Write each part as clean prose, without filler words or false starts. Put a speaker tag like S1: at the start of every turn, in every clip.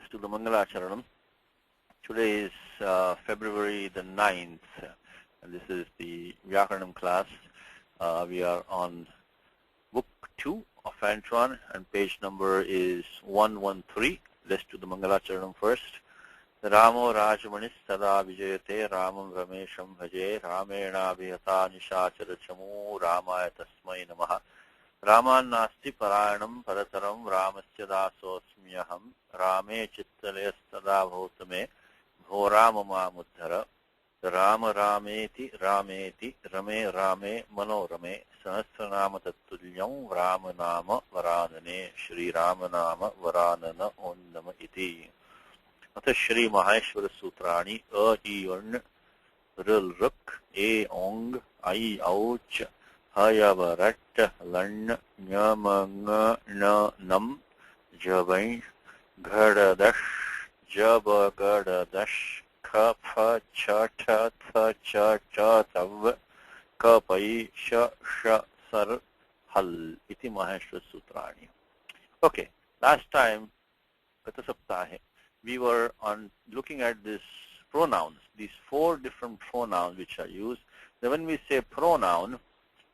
S1: Let's do the Mangalacharanam. Today is February the 9th, and this is the Vyakaranam class. We are on book 2 of Antoine, and page number is 113. Let's do the Mangalacharanam first. Ramo Rajamanis Sada Vijayate Ramam Ramesham Bhaje Ramena Vihata Nishachara Chamu Ramaya Tasmai Namaha Raman Nasti Parayanam Parataram Ramasya Dasosmyaham Rame Chittalayas Sada Bhautame Bhorama Muddhara Rama Rameti Rameti Rame Rame Manorame Sahasranama Tattulyam Ramanama Varanane Shri Ramanama Varanana Onnama Iti अथ श्री माहेश्वर सूत्राणि अ ई अर्ण रल रक ए ओंग आई औच हयव रट लण् ञ म ङ न नम जबै घड़दश जब गड़दश ख फ छ ठ थ च च तव क पै श श सर हल इति माहेश्वर सूत्राणि. Okay, last time गत सप्ताहे we were looking at these pronouns, these 4 different pronouns which are used. Then when we say pronoun,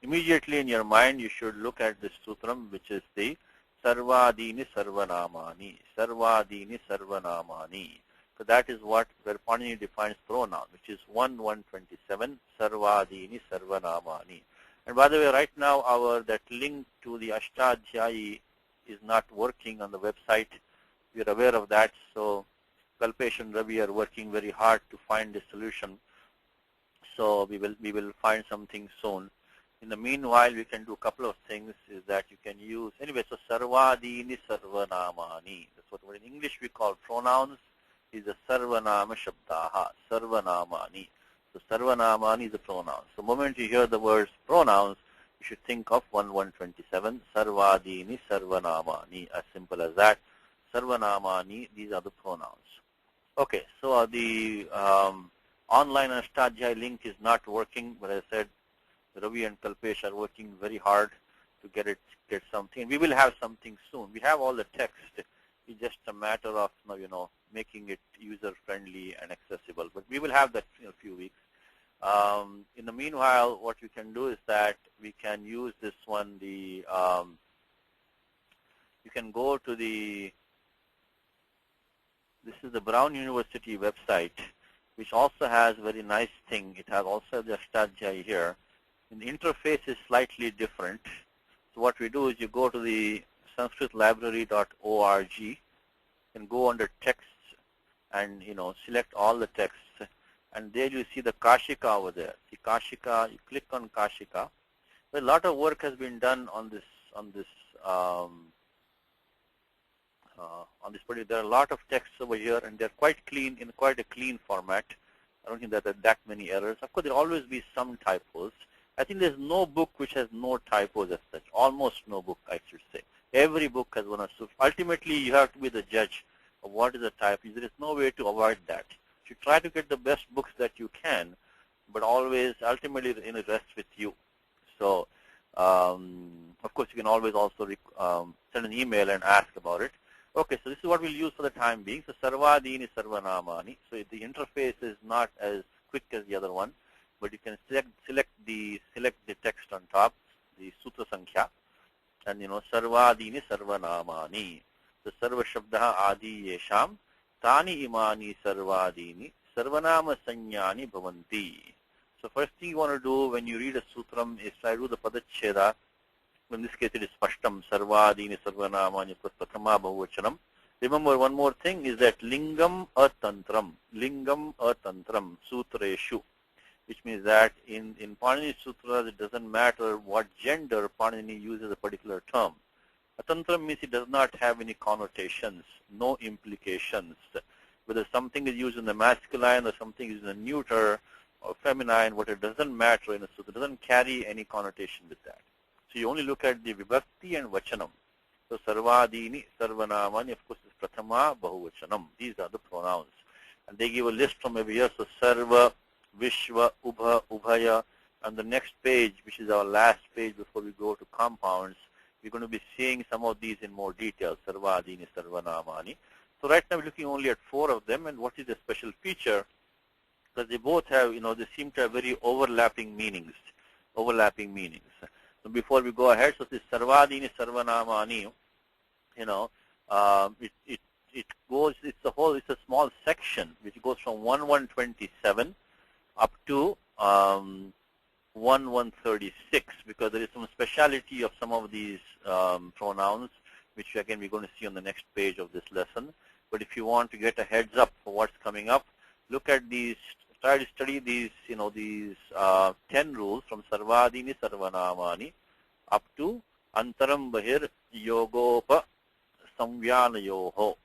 S1: immediately in your mind you should look at this sutram, which is the Sarvadini Sarvanamani. Sarvadini Sarvanamani. So that is what where Panini defines pronoun, which is 127 Sarvadini Sarvanamani. And by the way, right now that link to the Ashtadhyayi is not working on the website. We are aware of that, so Kalpesh and Ravi are working very hard to find a solution. So we will find something soon. In the meanwhile, we can do a couple of things. Is that you can use anyway. So Sarvadini Sarvanamani. That's what in English we call pronouns. Is a Sarvanama Shabdaha. Sarvanamani. So Sarvanamani is a pronoun. So the moment you hear the words pronouns, you should think of 127 Sarvadini Sarvanamani. As simple as that. Sarvanamani, these are the pronouns. Okay, so the online Ashtadhyay link is not working, but as I said, Ravi and Kalpesh are working very hard to get something. We will have something soon. We have all the text. It's just a matter of making it user-friendly and accessible. But we will have that in a few weeks. In the meanwhile, what we can do is that we can use this one. You can go to this is the Brown University website, which also has a very nice thing. It has also the Ashtadhyayi here. And the interface is slightly different. So what we do is you go to the sanskritlibrary.org and go under texts and select all the texts. And there you see the Kashika over there. See Kashika, you click on Kashika. A lot of work has been done on this particular. There are a lot of texts over here, and they're quite clean, in quite a clean format. I don't think that there are that many errors. Of course, there will always be some typos. I think there's no book which has no typos as such. Almost no book, I should say. Every book has one or two. Ultimately, you have to be the judge of what is a typo. There is no way to avoid that. You try to get the best books that you can, but always, ultimately, it rests with you. So, of course, you can always also send an email and ask about it. Okay, so this is what we'll use for the time being. So Sarvadini Sarvanamani. So the interface is not as quick as the other one, but you can select the text on top, the Sutra Sankhya, and Sarvadini Sarvanamani. So Sarva Shabdaha Adi Yesham Tani Imani Sarvadini Sarvanama Sanyani Bhavanti. So first thing you want to do when you read a sutram is try to do the Padacheda. In this case, it is Spashtam, Sarvadini Sarvanamani Prathama Bahuvachanam. Remember, one more thing is that Lingam Atantram, Sutreshu, which means that in Panini Sutras, it doesn't matter what gender Panini uses a particular term. Atantram means it does not have any connotations, no implications. Whether something is used in the masculine or something is in the neuter or feminine, what it doesn't matter in a sutra, it doesn't carry any connotation with that. So you only look at the vibhakti and vachanam. So sarvadini, sarvanamani, of course, is prathama, bahuvachanam. These are the pronouns. And they give a list from over here. So sarva, vishva, ubha, ubhaya. And the next page, which is our last page before we go to compounds, we're going to be seeing some of these in more detail. Sarvadini, sarvanamani. So right now we're looking only at 4 of them, and what is the special feature? Because they both have, they seem to have very overlapping meanings. So before we go ahead, so this Sarvadini Sarvanamani, it goes, it's a small section which goes from 1127 up to 1136, because there is some speciality of some of these pronouns, which again we're going to see on the next page of this lesson. But if you want to get a heads up for what's coming up, look at these, try to study these, these 10 rules from Sarvadini Sarvanamani up to Antaram Bahir Yogopa Samvyanayoho.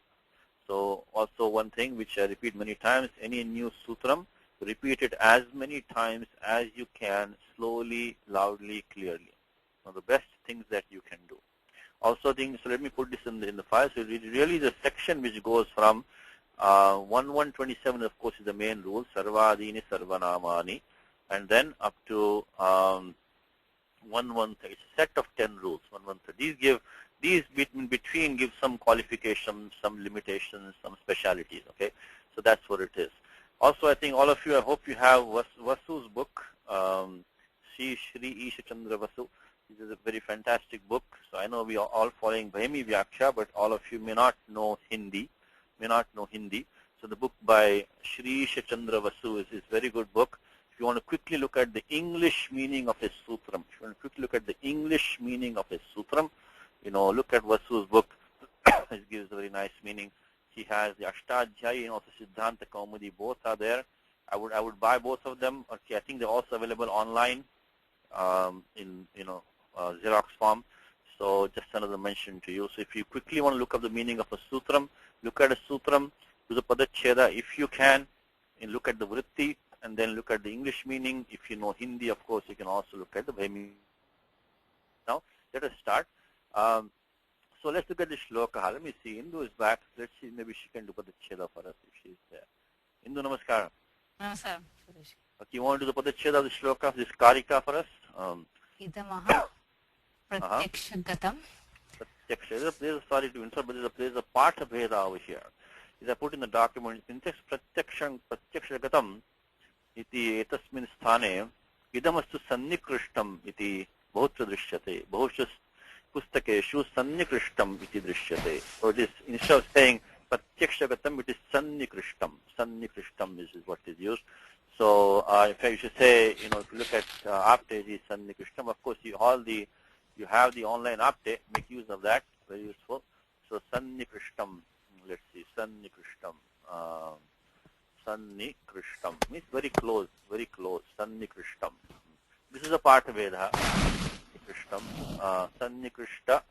S1: So also one thing which I repeat many times, any new sutram, repeat it as many times as you can, slowly, loudly, clearly. One of the best things that you can do. Also, so let me put this in the file. So it really the section which goes from 1127, of course, is the main rule, Sarvadini Sarvanamani, and then up to 113. It's a set of 10 rules. 113. These between give some qualifications, some limitations, some specialities. Okay, so that's what it is. Also, I think all of you, I hope you have Vasu's book, Shri Isha Chandra Vasu. This is a very fantastic book. So I know we are all following Bhaymi Vyakhya, but all of you may not know Hindi. So the book by Shri Isha Chandra Vasu is a very good book. If you want to quickly look at the English meaning of his sutram, look at Vasu's book. It gives a very nice meaning. He has the Ashtadhyayi and also Siddhanta Kaumudi, both are there. I would buy both of them. Okay, I think they're also available online in Xerox form. So just another mention to you. So if you quickly want to look up the meaning of a sutram, look at a sutram, do the padacheda if you can, and look at the vritti, and then look at the English meaning. If you know Hindi, of course, you can also look at the Bhaymi. Now, let us start. So let's look at the shloka. Let me see. Indu is back. Let's see. Maybe she can do padacheda for us if she's there. Indu, namaskar.
S2: Namaskar.
S1: Okay, you want to do the padacheda of the shloka, this karika for us?
S2: Idamaha pratyakshagatam.
S1: Sorry to insult, but there's a part of Veda over here. As I put in the document, pratyakshagatam iti etasmin sthane idamastu sannikrishtam iti bahutra drishyate. Bahushas pustakeshu sannikrishtam iti drishyate. So it is, instead of saying pratyakshagatam, it is sannikrishtam. Sannikrishtam is what is used. So in fact, you should say, if you look at Apte, is sannikrishtam. Of course, you have the online Apte. Make use of that. Very useful. So sannikrishtam. Let's see. Sannikrishtam. Sannikrishtam means very close. Very close. Sannikrishtam. This is a part of Veda. Sannikrishta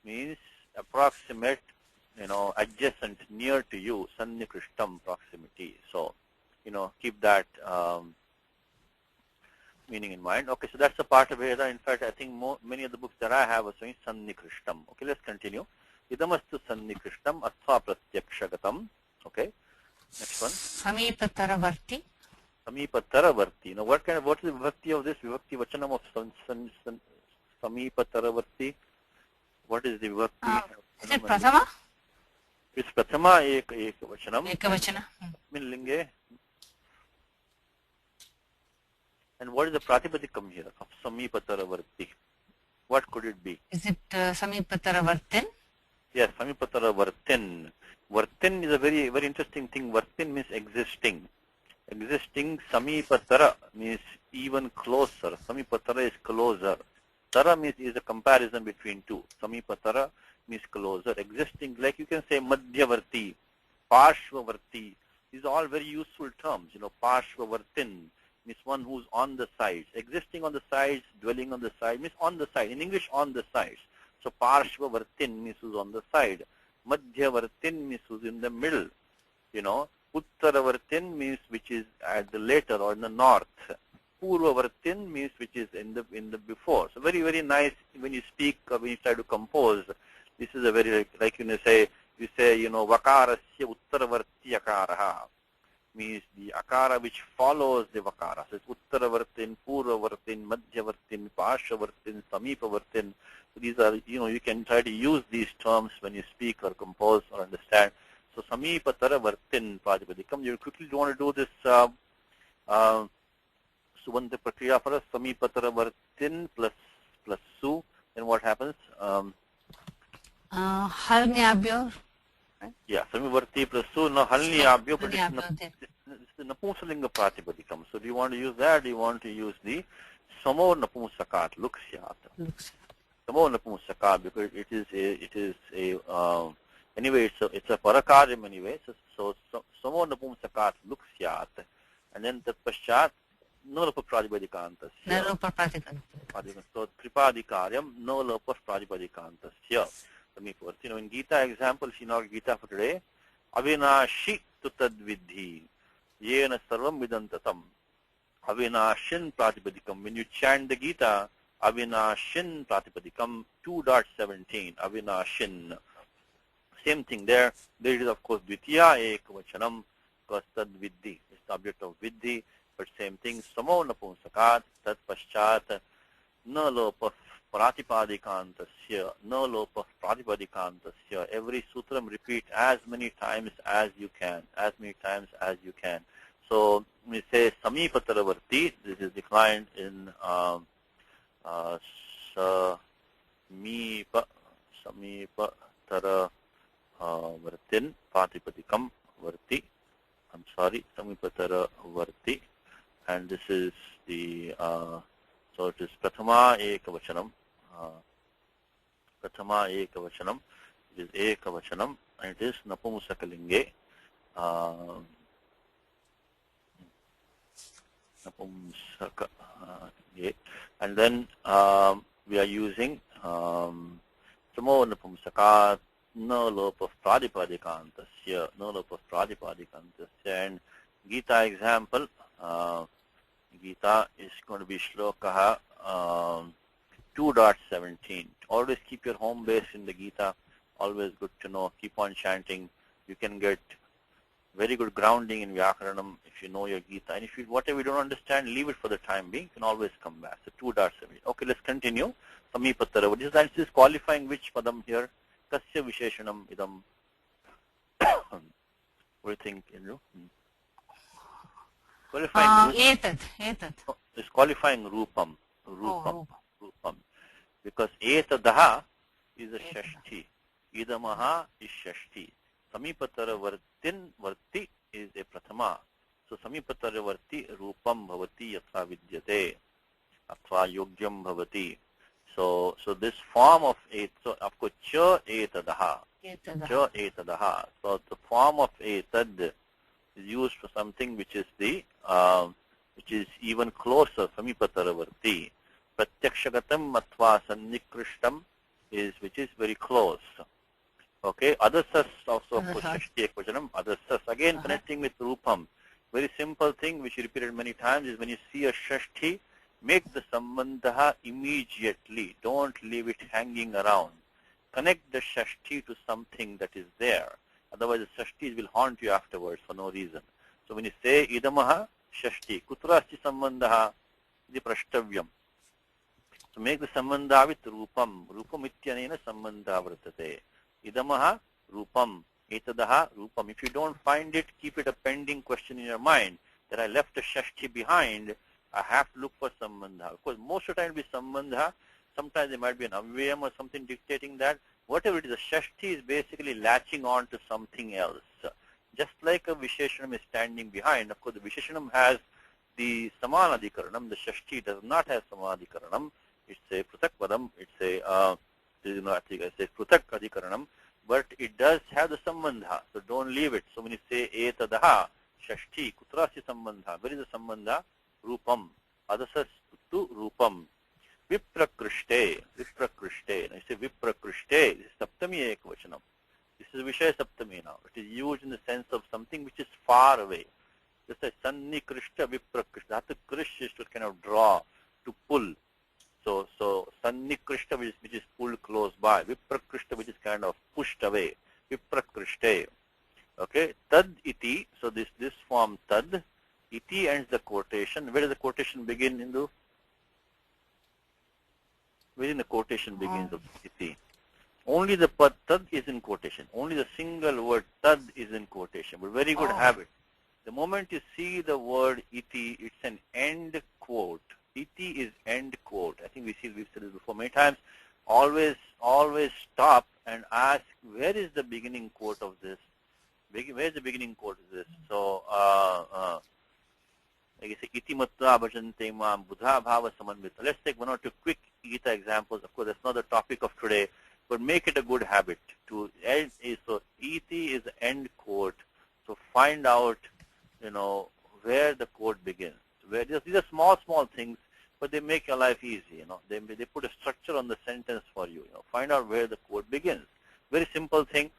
S1: means approximate, adjacent, near to you. Sannikrishtam, proximity. So, keep that meaning in mind. Okay, so that's a part of Veda. In fact, I think many of the books that I have are saying sannikrishtam. Okay, let's continue. Idamastu sannikrishtam atva pratyakshagatam. Okay, next one.
S2: Samipataravarti.
S1: Samipataravarti. Now, what is the vibhakti of this? Vibhakti vachanam of Samipataravarti. What is the vibhakti?
S2: Is it prathama?
S1: It's prathama ekavachanam.
S2: Ekavachana.
S1: Linge. And what is the pratipadikam here of Samipataravarti? What could it be?
S2: Is it Samipataravartin?
S1: Yes, Samipataravartin. Vartin is a very, very interesting thing. Vartin means existing. Existing. Samipatara means even closer. Samipatara is closer. Tara means is a comparison between two. Samipatara means closer. Existing, like you can say Madhyavarti, Parshvavarti. These are all very useful terms. Parshvavartin means one who's on the sides. Existing on the sides, dwelling on the side means on the side. In English, on the sides. So Parshvavartin means who's on the side. Madhyavartin means who's in the middle. Uttaravartin means which is at the later or in the north. Purvavartin means which is in the before. So very, very nice when you speak or when you try to compose. This is a very, like you say, vakarasya uttaravarti akaraha. Means the akara which follows the vakara. So it's uttaravartin, purvavartin, madhyavartin, parshvavartin, samipavartin. So these are, you can try to use these terms when you speak or compose or understand. Samipatara Vartin Pratipadikam. You quickly want to do this Subanta Prakriya for us. Samipatara Vartin plus Su. Then what happens?
S2: Halnyabhyo.
S1: Yeah, Samivarti plus Su. Now Halnyabhyo, but
S2: Halnyabhyo.
S1: it's the Napusalinga Pratipadikam. So do you want to use that? Do you want to use the Samo Napusakat Luksyat? Samo Napusakat, because it is a anyway, it's a parakaryam anyway. So Samo Napusakat Luksyat, and then the Paschat no lopa pratipadikāntasya.
S2: No lopa pratipadikāntasya.
S1: So tripadikaryam no lopa pratipadikāntasya. In Gita example, Gita for today, avinashi tu tadvidhi yena sarvam vidantatam. Avinashin pratipadikam. When you chant the Gita, avinashin pratipadikam 2.17. Avinashin. Same thing there. There is of course dvitiya ekavachanam because tadvidhi is the object of vidhi. But same thing, samo napunsakat, tat paschat, na lopa pratipadikāntasya, na lopa pratipadikāntasya. Every sutram repeat as many times as you can, So, when we say samipataravarti, this is declined in samipataravartin, pratipadikam varti. I'm sorry, samipataravarti. And this is the, so it is prathama ekavachanam. It is ekavachanam, and it is napumsakalinge. And then we are using samo napumsakat, no lopa pratipadikāntasya, and Gita example, Gita is going to be shloka 2.17. Always keep your home base in the Gita. Always good to know. Keep on chanting. You can get very good grounding in Vyakaranam if you know your Gita. And if you, whatever you don't understand, leave it for the time being. You can always come back. So 2.17. Okay, let's continue. Samipatara. What is that? This is qualifying which padam here? Kasya visheshanam idam. What do you think, Indru? Qualifying
S2: etad.
S1: It's qualifying rupam. Rupam. Because etadaha is a shashti. Idamaha is shashti. Samipatara varti is a prathama. So samipatara varti rupam bhavati yatha vidyate. Atva yogyam bhavati. So this form of et, so of course cha etadaha. Cha etadaha. So the form of etad is used for something which is the which is even closer, samipataravarti. Pratyakshagatam atva sannikrishtam is which is very close. Okay, adasas also of course shashti ekvachanam, adasas again connecting with rupam. Very simple thing which you repeated many times is when you see a shashti, make the sambandha immediately. Don't leave it hanging around. Connect the shashti to something that is there. Otherwise, the shashtis will haunt you afterwards for no reason. So when you say idamaha shashti, kutra asti sambandha, iti prashtavyam. So make the sambandha with rupam. Rupam ityanena sambandha vartate. Idamaha rupam. Etadaha rupam. If you don't find it, keep it a pending question in your mind that I left a shashti behind. I have to look for sambandha. Of course, most of the time it will be sambandha. Sometimes there might be an avyayam or something dictating that. Whatever it is, a shashti is basically latching on to something else. Just like a visheshanam is standing behind. Of course, the visheshanam has the samanadhikaranam. The shashti does not have samanadhikaranam. It's a prutak padam. It's a prutak adhikaranam. But it does have the sambandha. So don't leave it. So when you say etadaha, shashti, kutrasi sambandha. Where is the sambandha? Rupam. Adasas tu rupam. Viprakrishte. Now you say viprakrishte. This is saptami ekvachanam. This is Vishaya Saptami now. It is used in the sense of something which is far away. Just like Sannikrishta Viprakrishta. That the krish is to kind of draw, to pull. So Sannikrishta which is pulled close by. Viprakrishta which is kind of pushed away. Viprakrishte. Okay. Tad iti. So this form tad. Iti ends the quotation. Where does the quotation begin, Hindu? Where in the quotation begins of iti? Only the pad tad is in quotation. Only the single word tad is in quotation. But very good habit. The moment you see the word iti, it's an end quote. Iti is end quote. I think we've said this before many times. Always stop and ask, where is the beginning quote of this? Where is the beginning quote of this? So, like I say, iti matva bhajante mam buddha bhava samanvita. Let's take one or two quick Gita examples. Of course, that's not the topic of today, but make it a good habit to end. So, iti is the end quote. So, find out, where the quote begins. These are small things, but they make your life easy. They put a structure on the sentence for you. Find out where the quote begins. Very simple thing.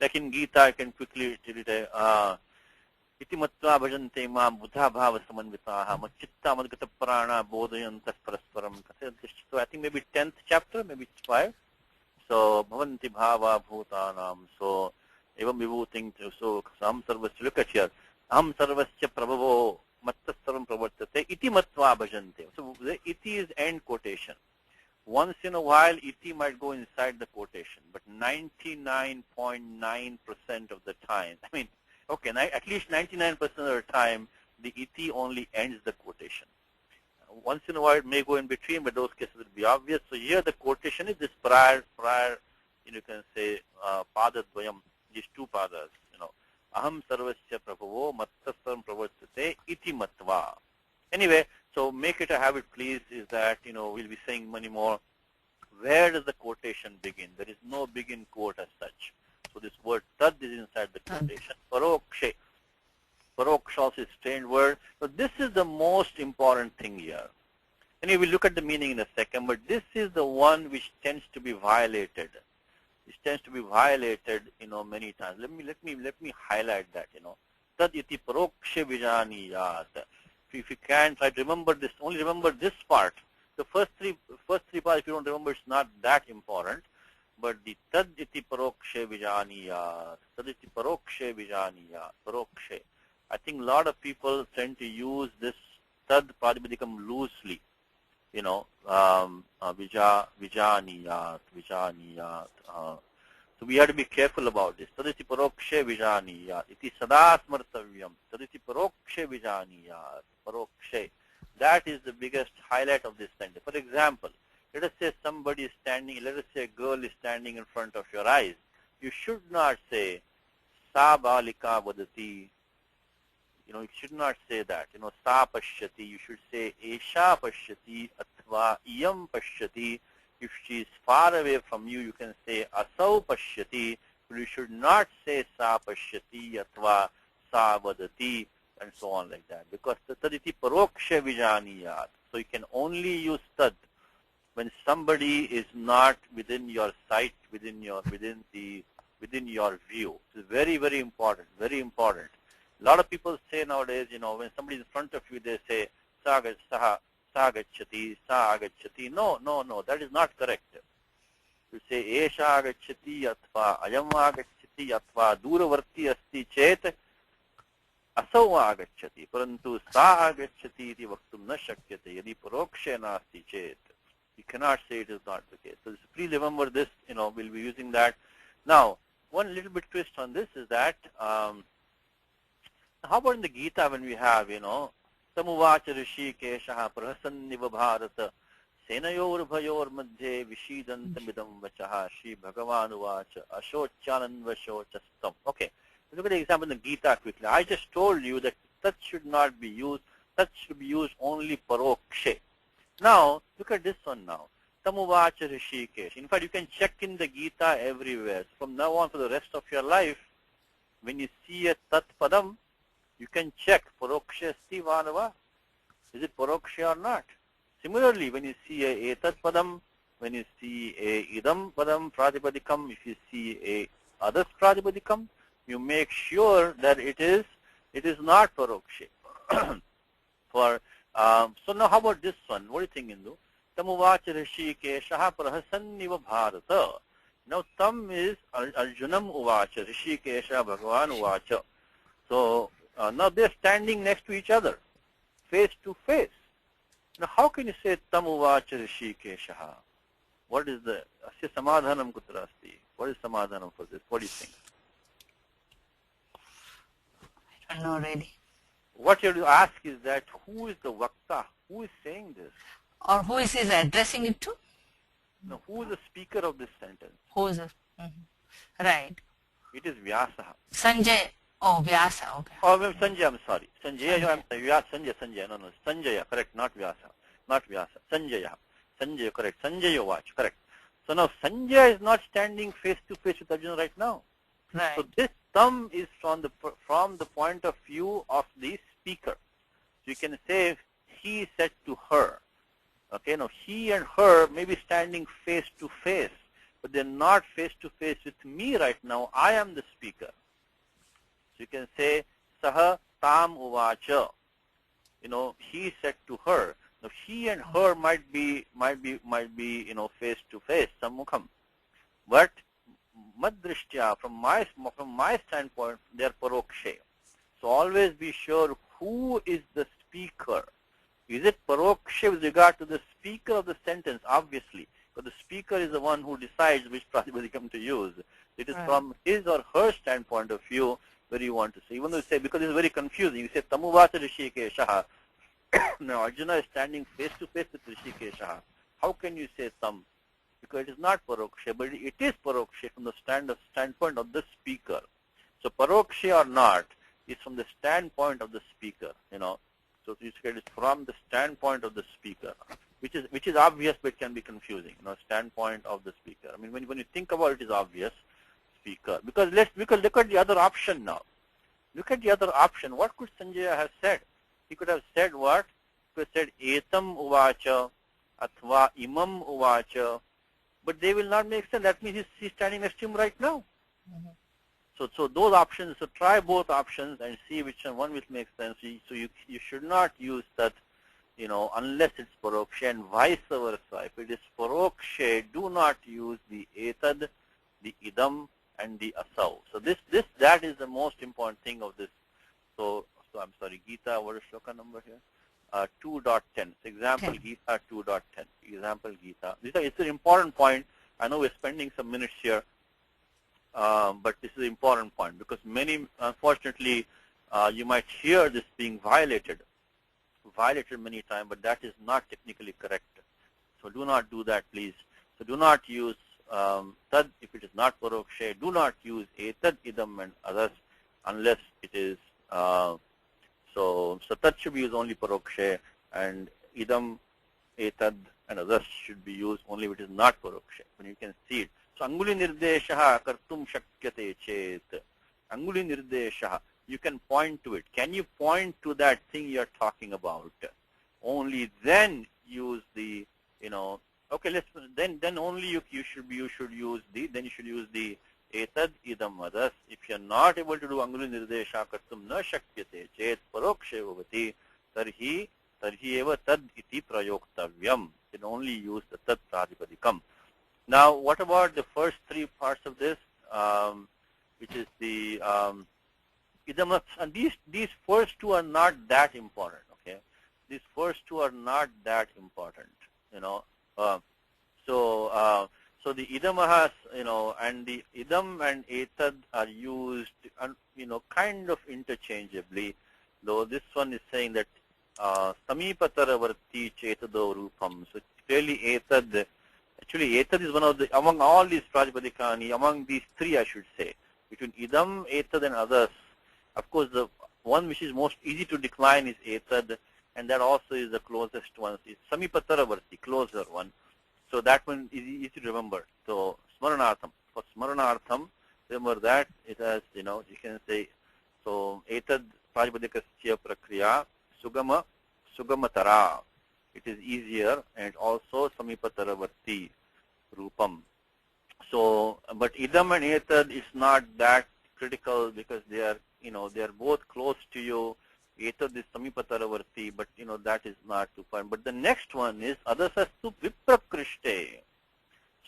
S1: Like in Gita, I can quickly tell it. Iti matva bhajante mam buddha bhava samanvitaha machitta madgata prana bodhayantas parasparam. So I think maybe 10th chapter, maybe 5. So bhavanti bhava bhutanam. So evam vibhuting. So sam sarvasya. Look at here. Aham sarvasya prabhavo mattasaram pravartate iti matva bhajante. So the iti is end quotation. Once in a while, iti might go inside the quotation, but 99.9% of the time, at least 99% of the time, the iti only ends the quotation. Once in a while, it may go in between, but those cases will be obvious. So here, the quotation is this prior, you can say, padadvayam, these two padas, aham sarvasya prabhavo mattasaram pravartate iti matva. Anyway, so make it a habit, please, is that, we'll be saying many more. Where does the quotation begin? There is no begin quote as such. So this word tad is inside the quotation. Parokshe. Paroksha also is a strange word. So this is the most important thing here. Anyway, we'll look at the meaning in a second, but this is the one which tends to be violated. This tends to be violated, many times. Let me highlight that, Tad iti parokshe vijaniyat. If you can try to remember this, only remember this part. The first three parts, if you don't remember, it's not that important. But the tad iti parokshe vijaniyat, tad iti parokshe vijaniyat, parokshe. I think a lot of people tend to use this tad pratipadikam loosely. Vijaniyat. So we have to be careful about this. Taditi parokshe vijaniyat. Iti sada smartavyam. Taditi parokshe vijaniyat. Parokshe. That is the biggest highlight of this sentence. For example, let us say somebody is standing, let us say a girl is standing in front of your eyes. You should not say, sa balika vadati. You should not say that. Sa pashyati. You should say, esha pashyati athva iyam pashyati. If she is far away from you, you can say asau pashyati, but you should not say sa pashyati athva sa vadati and so on like that. Because taditi paroksha vijaniyat. So you can only use tad when somebody is not within your sight, within your view. It's very, very important. Very important. A lot of people say nowadays, when somebody is in front of you, they say Sagachati, sa agachati. No, that is not correct. You say esha agachati atva ayam agachati atva duravarti asti chet asau agachati. Parantu sa agachati iti vaktum na shakyate yadi parokshe nasti chet. You cannot say it is not the case. So please remember this, we'll be using that. Now, one little bit twist on this is that, how about in the Gita when we have, Samuvacha Rishikeshaha Prahasanniva Bharata Senayor Bhayor Madhye Vishidantamidam Vachaha Shri Bhagavan Uvacha Ashocchanan Vashochastam. Okay, look at the example in the Gita quickly. I just told you that that should not be used. That should be used only parokshe. Now, look at this one now. Samuvacha Rishikesh. In fact, you can check in the Gita everywhere. From now on for the rest of your life, when you see a tat padam, you can check paroksha asti vanava. Is it paroksha or not? Similarly, when you see a etat padam, when you see a idam padam pratipadikam, if you see a others pratipadikam, you make sure that it is not paroksha. So now how about this one? What do you think, Indu? Tamuvacha Rishikeshaha prahasanniva bharata. Now tam is Arjunam uvacha, Rishikesha Bhagavan uvacha. So now they're standing next to each other, face to face. Now how can you say tam uvacha Rishikeshaha? What is the asya samadhanam kutra asti? What is samadhanam for this? What do you think?
S2: I don't know really.
S1: What you have to ask is that who is the vakta? Who is saying this?
S2: Or who is he addressing it to?
S1: No, who is the speaker of this sentence?
S2: Who is it? Right.
S1: It is Vyasa.
S2: Sanjay. Oh, Vyasa. Okay.
S1: Oh, Sanjay, I'm sorry. Sanjay, I'm sorry. Sanjay. No, Sanjaya, correct, not Vyasa. Not Vyasa. Sanjaya. Sanjay, correct. Sanjay watch, correct. So now Sanjay is not standing face to face with Arjuna right now.
S2: Right.
S1: So this tam is from the point of view of the speaker. So you can say he said to her. Okay, now he and her may be standing face to face, but they're not face to face with me right now. I am the speaker. So you can say saha tam uvacha. He said to her. Now he and her might be face to face, sammukham. But madrishtya, from my standpoint, they are parokshe. So always be sure who is the speaker. Is it parokshe with regard to the speaker of the sentence? Obviously, but the speaker is the one who decides which pratipadikam to use. It is from his or her standpoint of view where you want to say. Even though you say, because it's very confusing, you say tamuvasa rishikeshaha. Now Arjuna is standing face to face with Rishikesha. How can you say tam? Because it is not parokshe, but it is parokshe from the standpoint of the speaker. So parokshe or not is from the standpoint of the speaker. So you say it is from the standpoint of the speaker, which is obvious but can be confusing. Standpoint of the speaker. I mean, when you think about it, is obvious speaker. Because look at the other option now. Look at the other option. What could Sanjaya have said? He could have said what? He could have said etam uvacha, athva imam uvacha, but they will not make sense. That means he's standing next to him right now. So those options. So try both options and see which one will make sense. So you should not use that, unless it's parokshe, and vice versa. If it is parokshe, do not use the etad, the idam, and the asau. So that is the most important thing of this. So I'm sorry, Gita, what is shloka number here? 2.10. So example 10. Gita 2.10. Example Gita. It's an important point. I know we're spending some minutes here, but this is an important point because unfortunately, you might hear this being violated many times, but that is not technically correct. So do not do that, please. So do not use tad if it is not parokshe. Do not use etad, idam, and others unless it is. So tat should be used only parokshe, and idam, etad, and others should be used only if it is not parokshe. When you can see it. So anguli nirdeshaha kartum shakyate chet. Anguli nirdeshaha. You can point to it. Can you point to that thing you're talking about? Only then use the, okay, then only you should use the etad idam others. If you're not able to do anguli nirdesha kartum na shakyate chet parokshe bhavati tarhi eva tad iti prayoktavyam. You can only use the tad pratipadikam. Now, what about the first three parts of this, which is the idam, and these first two are not that important. Okay, these first two are not that important. So the idamahas, and the idam and etad are used, kind of interchangeably. Though this one is saying that samipataravarti chetado rupam. So clearly etad. Actually, etad is one of the, among all these pratipadikani, among these three, I should say, between idam, etad, and others. Of course, the one which is most easy to decline is etad, and that also is the closest one. It's samipataravarti, closer one. So that one is easy to remember. So smaranartham. For smaranartham, remember that it has, you can say, so etad pratipadikasya prakriya sugamatara. It is easier, and also samipataravarti rupam. So, but idam and etad is not that critical because they are, they are both close to you. Etad is samipataravarti, but that is not too far. But the next one is adasastu viprakrishte.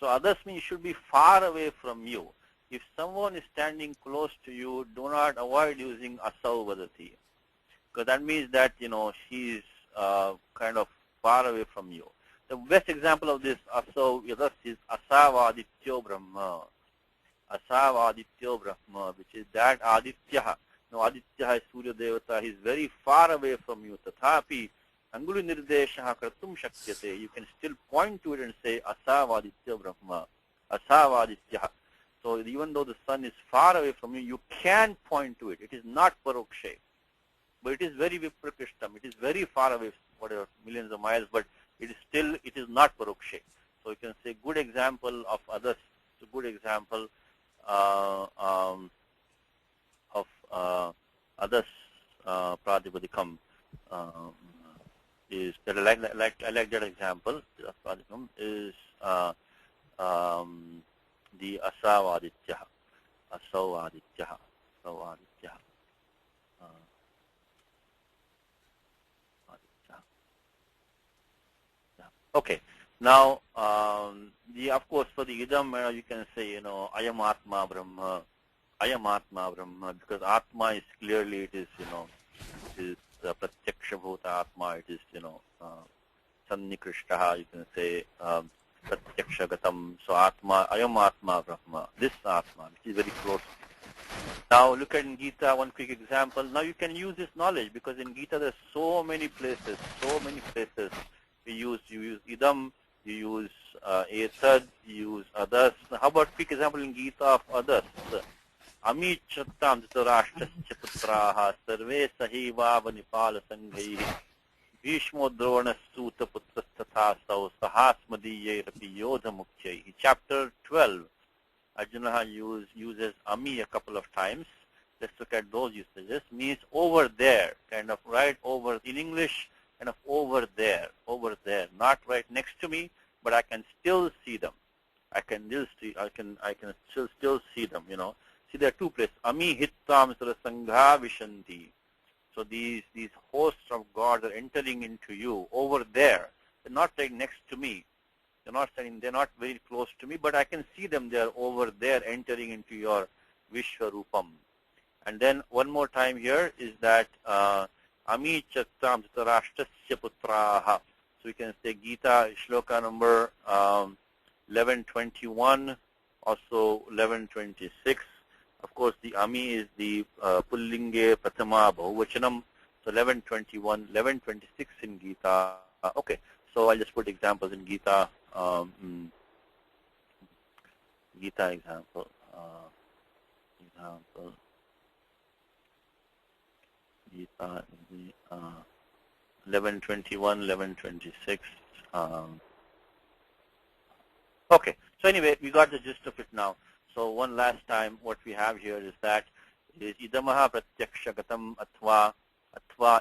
S1: So others means should be far away from you. If someone is standing close to you, do not avoid using asau vadati, because that means that he is kind of far away from you. The best example of this aso yadas is asavadityo brahma. Asavadityo brahma, which is that aditya. Now aditya is Surya Devata. He is very far away from you. Tathapi anguli nirdeshaha kartum shakyate. You can still point to it and say asavaditya brahma. Asavaditya. So even though the sun is far away from you, you can point to it. It is not parokshe. But it is very viprakrishtam. It is very far away, whatever, millions of miles, but it is not parokshe. So you can say good example of others. It's a good example of others pratipadikam is that I like that example. Pratipadikam is the asavaditya. Asavaditya. Asavaditya. Okay. Now, of course, for the idam, you can say, ayam atma brahma, because atma is clearly, it is, it is pratyaksha bhuta atma, it is, sannikrishtaha, you can say, pratyaksha gatam, so atma, ayam atma brahma, this atma, which is very close. Now, look at in Gita, one quick example. Now, you can use this knowledge, because in Gita, there's so many places. You use idam, you use etad, you use others. How about quick example in Gita of others? Ami chattam dhritarashtrasya putraha sarve sahiva vanipala sanghaihi bhishmo drona suta putrastatha sau sahasmadiye rapi yodha mukhyaihi. Chapter 12, Arjuna uses ami a couple of times. Let's look at those usages. Means over there, kind of right over, in English, kind of over there, not right next to me, but I can still see them. I can still see them, See, there are two places. Ami hittam sangha vishanti. So these hosts of God are entering into you over there. They're not right next to me. They're not very close to me, but I can see them. They're over there entering into your Vishwarupam. And then one more time here is that Ami chattam dhritarashtrasya putraha. So we can say Gita shloka number 1121, also 1126. Of course, the Ami is the Pullinge Prathama Bahuvachanam. So 1121, 1126 in Gita. Okay, so I'll just put examples in Gita. Gita example. Gita is the 1121, 1126. Okay, so anyway, we got the gist of it now. So one last time, what we have here is that is idamaha pratyakshagatam atva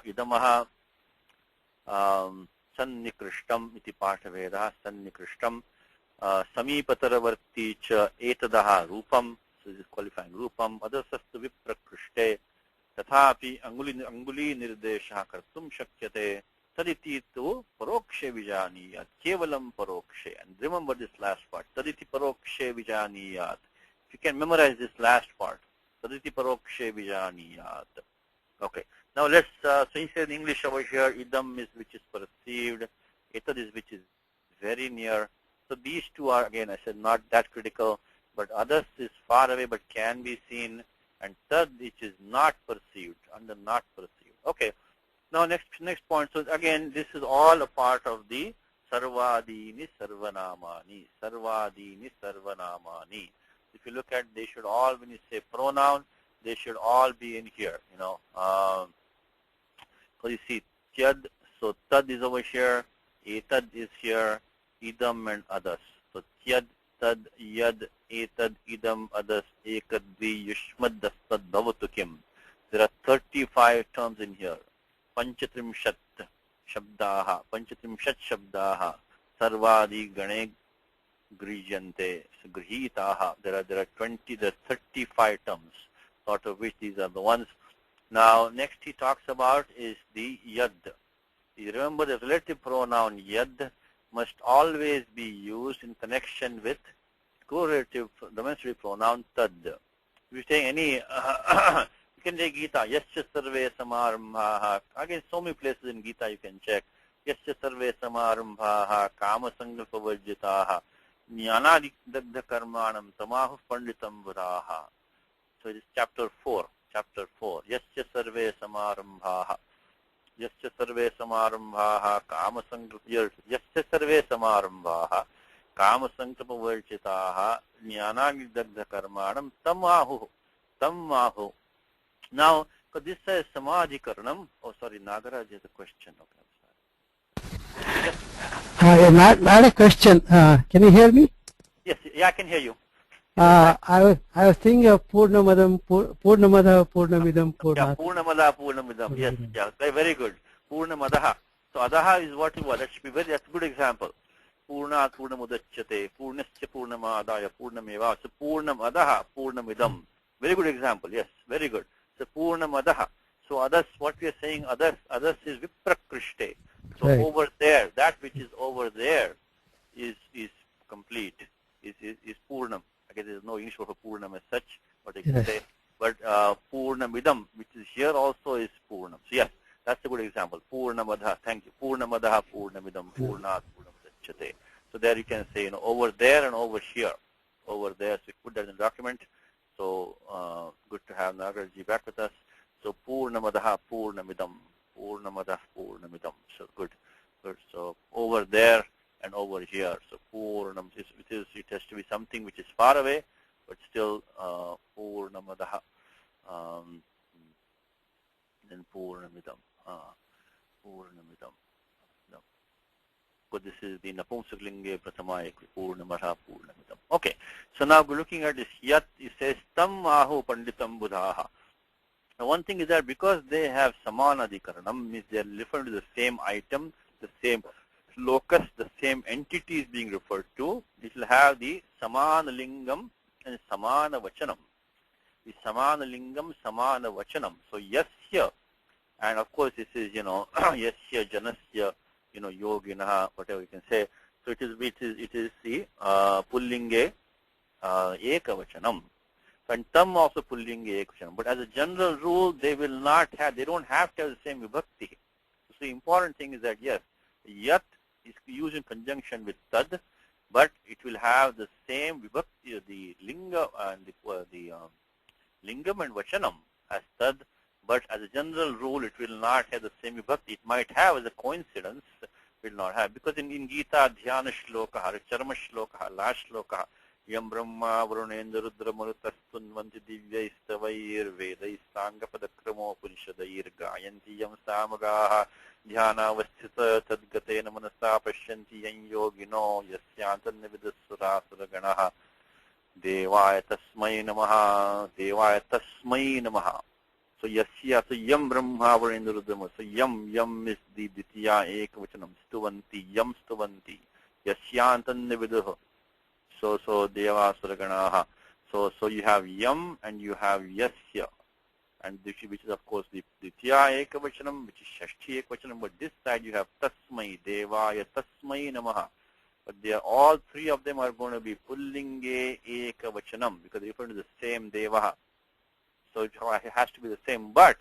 S1: idamaha sannikrishtam iti paඨaveda sannikrishtam samipataravarti cha etadaha rupam. So this is qualifying rupam adasastu viprakrishte tathapi anguli nirdeshaha kartum shakyate taditi tu parokshe vijaniyat kevalam parokshe. And remember this last part, taditi parokshe vijaniyat. If you can memorize this last part, taditi parokshe vijaniyat. Okay, now let's, so he said in English over here, idam is which is perceived, etad is which is very near. So these two are, again, I said not that critical, but others is far away but can be seen, and tad which is not perceived, under not perceived. Okay, now next point. So again, this is all a part of the sarvadini sarvanamani, sarvadini sarvanamani. If you look at, they should all, when you say pronoun, they should all be in here, So you see tyad, so tad is over here, etad is here, idam and others. So tyad, tad, yad, etad, idam, others, ekadvi, yushmad, dastad, bhavatukim. There are 35 terms in here. Panchatrimshat shabdaha, sarvadi gane grijante, grihitaha. There are 35 terms, out of which these are the ones. Now, next he talks about is the yad. You remember the relative pronoun yad must always be used in connection with correlative demonstrative pronoun tad. If you take any, you can take Gita, yasya sarve samarambhaha. Again, so many places in Gita you can check. Yasya sarve samarambhaha kamasangalpavarjitaha jnanadagdha karmanam tamahu panditam buddhaha. So it is chapter 4. Chapter 4. Yasya sarve samarambhaha. Yasya sarve samarambhaha Yasya sarve samarambhaha kamasankalpavarjitaha jnanadagdha karmanam tamahu. Tamahu. Now, because this says samadhikaranam. Oh, sorry, Nagaraj has a question. Okay, I'm sorry.
S3: Not a question. Can you hear me?
S1: Yes, yeah, I can hear you.
S3: I was thinking of Purnamada, Purnamidam,
S1: Yeah,
S3: Purnat.
S1: Purnamada, Purnamidam. Yes, yeah, very good. Purnamadaha. So adaha is what you want. That should be that's a good example. Purnat, Purnamudachyate, Purnasya, Purnamadaya, Purnameva. So Purnamadaha, Purnamidam. Very good example. Yes, very good. So Purnamadaha. So others, what we are saying, others is Viprakrishte. So
S3: Right.
S1: over there, that which is over there is complete, is Purnam. I guess there is no issue for Purnam as such, but I can
S3: Yes.
S1: say. But Purnamidam, which is here also is Purnam. So yes, that's a good example. Purnamadha, thank you. Purnamadaha, Purnamidam, Purnat, Purnamudachyate. So there you can say, over there and over here. Over there, so we put that in the document. So good to have Nagarji back with us. So Purnamadaha, Purnamidam, Purnamadah, Purnamidam. So good. So over there and over here. So Purnam, it has to be something which is far away, but still Purnamadaha. Then Purnamidam. Purnamidam. No. But this is the Napumsaklinge Prathama Purnamaha Purnamidam. Okay. So now we're looking at this Yat, it says Tam Ahu Panditam Buddhaha. Now one thing is that because they have Samanadhikaranam, means they are referring to the same item, the same locus, the same entity is being referred to. It will have the Samana Lingam and Samana Vachanam. The Samana Lingam, Samana Vachanam. So Yasya, and of course this is, Yasya, Janasya, Yoginaha, whatever you can say. So it is the Pullinge Eka Vachanam. And tam also Pullinge Eka Vachanam. But as a general rule, they don't have to have the same vibhakti. So the important thing is that yes, Yat is used in conjunction with Tad, but it will have the same vibhakti, the Linga and the Lingam and Vachanam as Tad, but as a general rule, it will not have the same vibhakti. It might have as a coincidence, will not have. Because in Gita, Dhyana Shloka, Charma Shloka, last Shloka, Yam Brahma, Varunendra, Rudra, Marutastunvanti, Divyaistavayir, Vedaistanga, Padakramo, Punishadayir, Gayanti, Yam Samagaha, Dhyana, Vastita, Tadgate, Namanasa, Pashanti, Yan Yogino, Yasyantan, Nividasura, Suraganaha, Devaya Tasmai Namaha, Devaya Tasmai Namaha. So Yasya, so Yam Brahma, Varunendra, Rudra, so Yam is the Ditya Ekavachanam, Stuvanti, Yam Stuvanti, Yasyantan Nividuha. So Deva Suraganaha. So you have Yam and you have Yasya. And which is of course the Ditya Ekavachanam, which is Shashti Ekavachanam, but this side you have Tasmai, Devaya Tasmai Namaha. But they are, all three of them are going to be Pullinge Ekavachanam because they refer to the same Devaha. So it has to be the same. But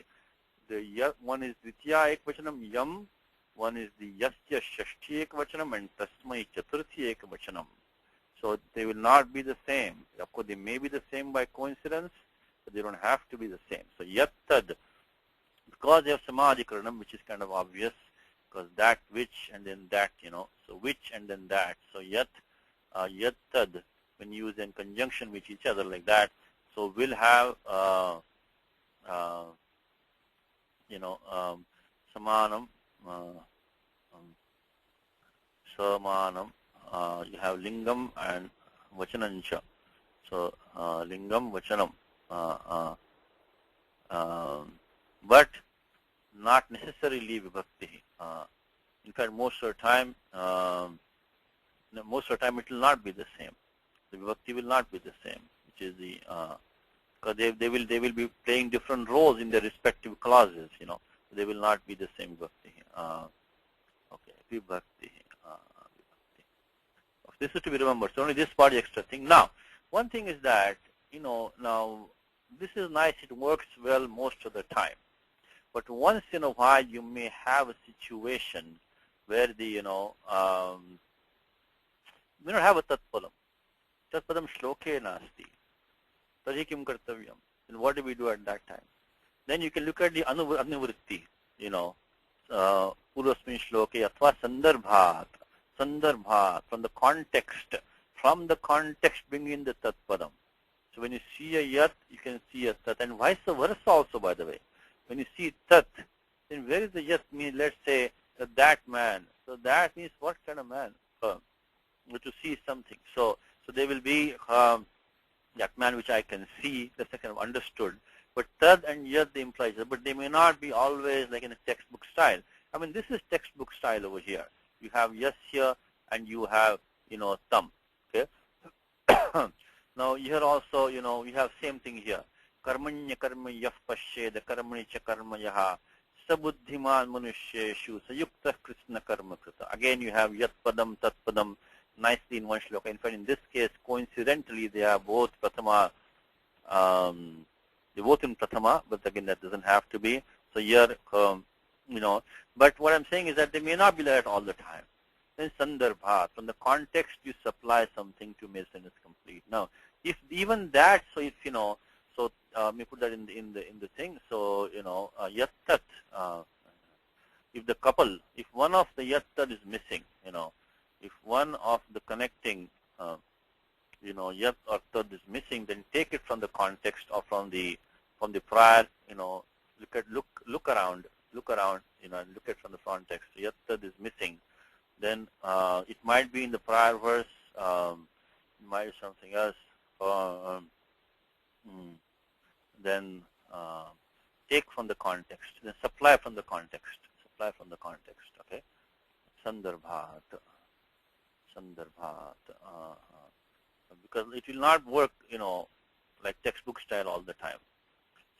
S1: the one is Ditya Ekavachanam, Yam, one is the Yasya Shashti Ekavachanam and Tasmai Chaturthi Ekavachanam. So they will not be the same. Of course, they may be the same by coincidence, but they don't have to be the same. So Yattad, because they have Samadhikaranam, which is kind of obvious, because that, which, and then that, so which and then that. So Yattad, when used in conjunction with each other like that, so we'll have, Samanam, Samanam. You have Lingam and Vachanancha. So Lingam, Vachanam. But not necessarily Vibhakti. In fact, most of the time it will not be the same. The Vibhakti will not be the same, which is the because they will be playing different roles in their respective clauses. They will not be the same Vibhakti. Okay, Vibhakti. This is to be remembered. So only this part is extra thing. Now, one thing is that, now this is nice. It works well most of the time. But once in a while, you may have a situation where the, we don't have a tatpadam. Tatpadam shloke nasti. Tari kim kartavyam. And what do we do at that time? Then you can look at the anuvritti, purvasmin shloke athva sandarbhat, from the context bring in the tatpadam. So when you see a yat, you can see a tat, and vice versa also, by the way. When you see tat, then where is the yat mean? Let's say that man. So that means what kind of man? To see something. So there will be that man which I can see, that's kind of understood. But tad and yat they imply, but they may not be always like in a textbook style. I mean, this is textbook style over here. You have yes here, and you have, tam. Okay. Now here also, we have same thing here. Karmanya karma yaf pashe, the karmani cha karma yaha, sabuddhiman manusheshu, sayukta krishna karma krita. Again, you have yat padam, tat padam, nicely in one shloka. In fact, in this case, coincidentally, they are both pratama. They're both in pratama, but again, that doesn't have to be. So here, but what I'm saying is that they may not be like that all the time. Then sandarbhat, from the context, you supply something to make sentence complete. Now, if even that, so if let me put that in the thing. So yattat, if the couple, if one of the yattat is missing, if one of the connecting, yat or tat is missing, then take it from the context or from the prior, look around, and look at from the context. Yat tat is missing, then it might be in the prior verse, it might be something else. Then take from the context, then supply from the context. Okay, sandarbhat, because it will not work, like textbook style all the time.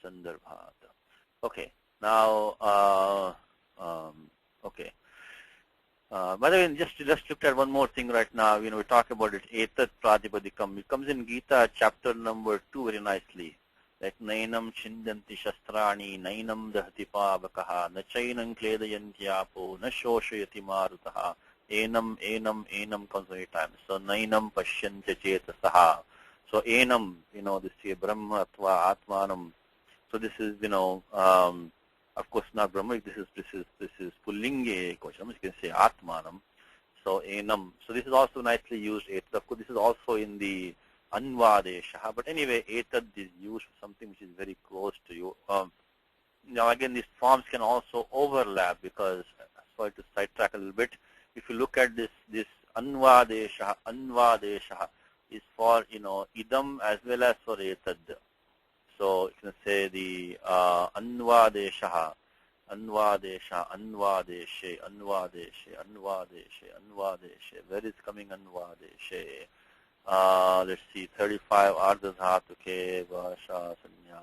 S1: Sandarbhat. Okay. Now, okay. By the way, just look at one more thing right now. We talk about it. Etat pratipadikam. It comes in Gita, chapter number 2, very nicely. Like nainam chindanti shastrani, nainam dahati pavakaha, na chainam kledayanti apo, na shoshayati marutaha. Enam comes many times. So nainam pashyantya chetasaha. So enam, this is Brahma atva atmanam. So this is, of course not Brahma. This is Pullinge Kocham. You can say atmanam. So enam. So this is also nicely used. Of course, this is also in the anvadesha. But anyway, etad is used for something which is very close to you. Now again, these forms can also overlap because, sorry to sidetrack a little bit. If you look at this anvadesha is for, idam as well as for etad. So you can say the anvadesha, anvadeshe. Where is coming anvadeshe? Let's see, 35 ardhadhatuke vasha sanya.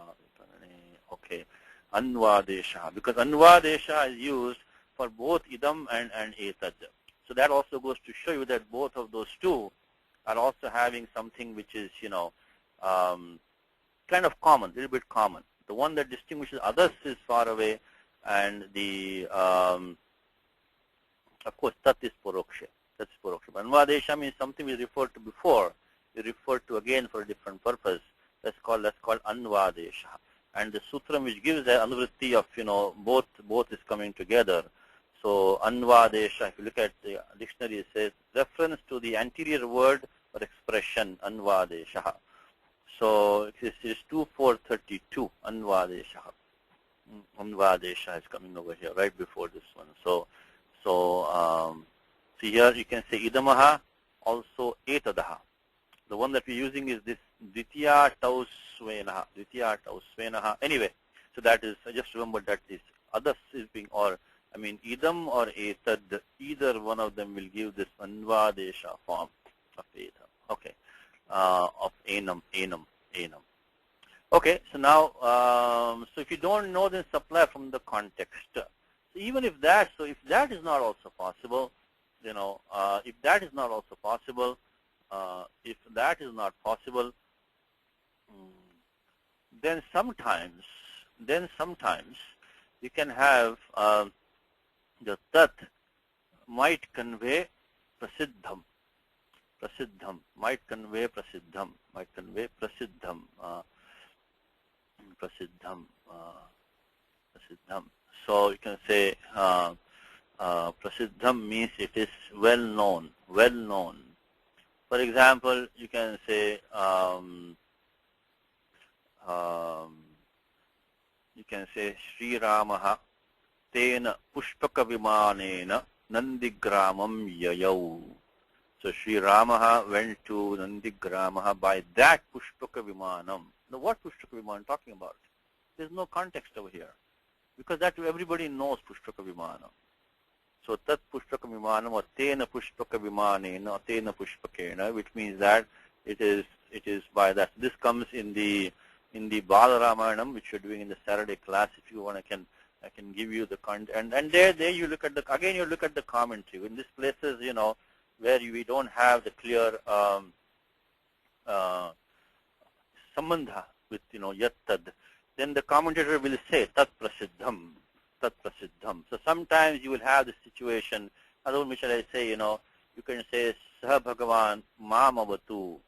S1: Okay, anvadesha, because anvadesha is used for both idam and etad. So that also goes to show you that both of those two are also having something which is, kind of common, a little bit common. The one that distinguishes others is far away, and the, of course, tat is poroksha. That's poroksha. But anvadesha means something we referred to before. We referred to again for a different purpose. That's called anvadesha. And the sutram which gives the anuvritti of, both is coming together. So anvadesha, if you look at the dictionary, it says reference to the anterior word or expression, anvadesha. So this is 2432, anvadesha. Anvadesha is coming over here right before this one. So see here you can say idamaha, also etadaha. The one that we're using is this ditya tausvenaha. Anyway, so that is, just remember that this others is being, or I mean idam or etad, either one of them will give this anvadesha form of etad. Okay. Of enam. Okay, so now, so if you don't know, then supply from the context. So even if that is not also possible, if that is not also possible, then sometimes you can have the tat might convey prasiddham. Prasiddham might convey prasiddham. Might convey prasiddham. Prasiddham. Prasiddham. So you can say prasiddham means it is well known. Well known. For example, you can say Sri Ramaha tena pushpaka vimanena Nandigramam yayau. So Sri Ramaha went to Nandigramaha by that pushpaka vimanam. Now what pushpaka vimanam talking about? There's no context over here, because that everybody knows pushpaka vimanam. So tat pushpaka vimanam or tena pushpaka vimanena or tena pushpakena, which means that it is by that. This comes in the Bala Ramayanam, which you're doing in the Saturday class. If you want, I can give you the content. And there you look at you look at the commentary. In these places, where we don't have the clear sambandha with yat tad, then the commentator will say tat prasiddham, tat prasiddham. So sometimes you will have the situation. Otherwise, shall I say, you can say Sah Bhagavan Mam Avatu,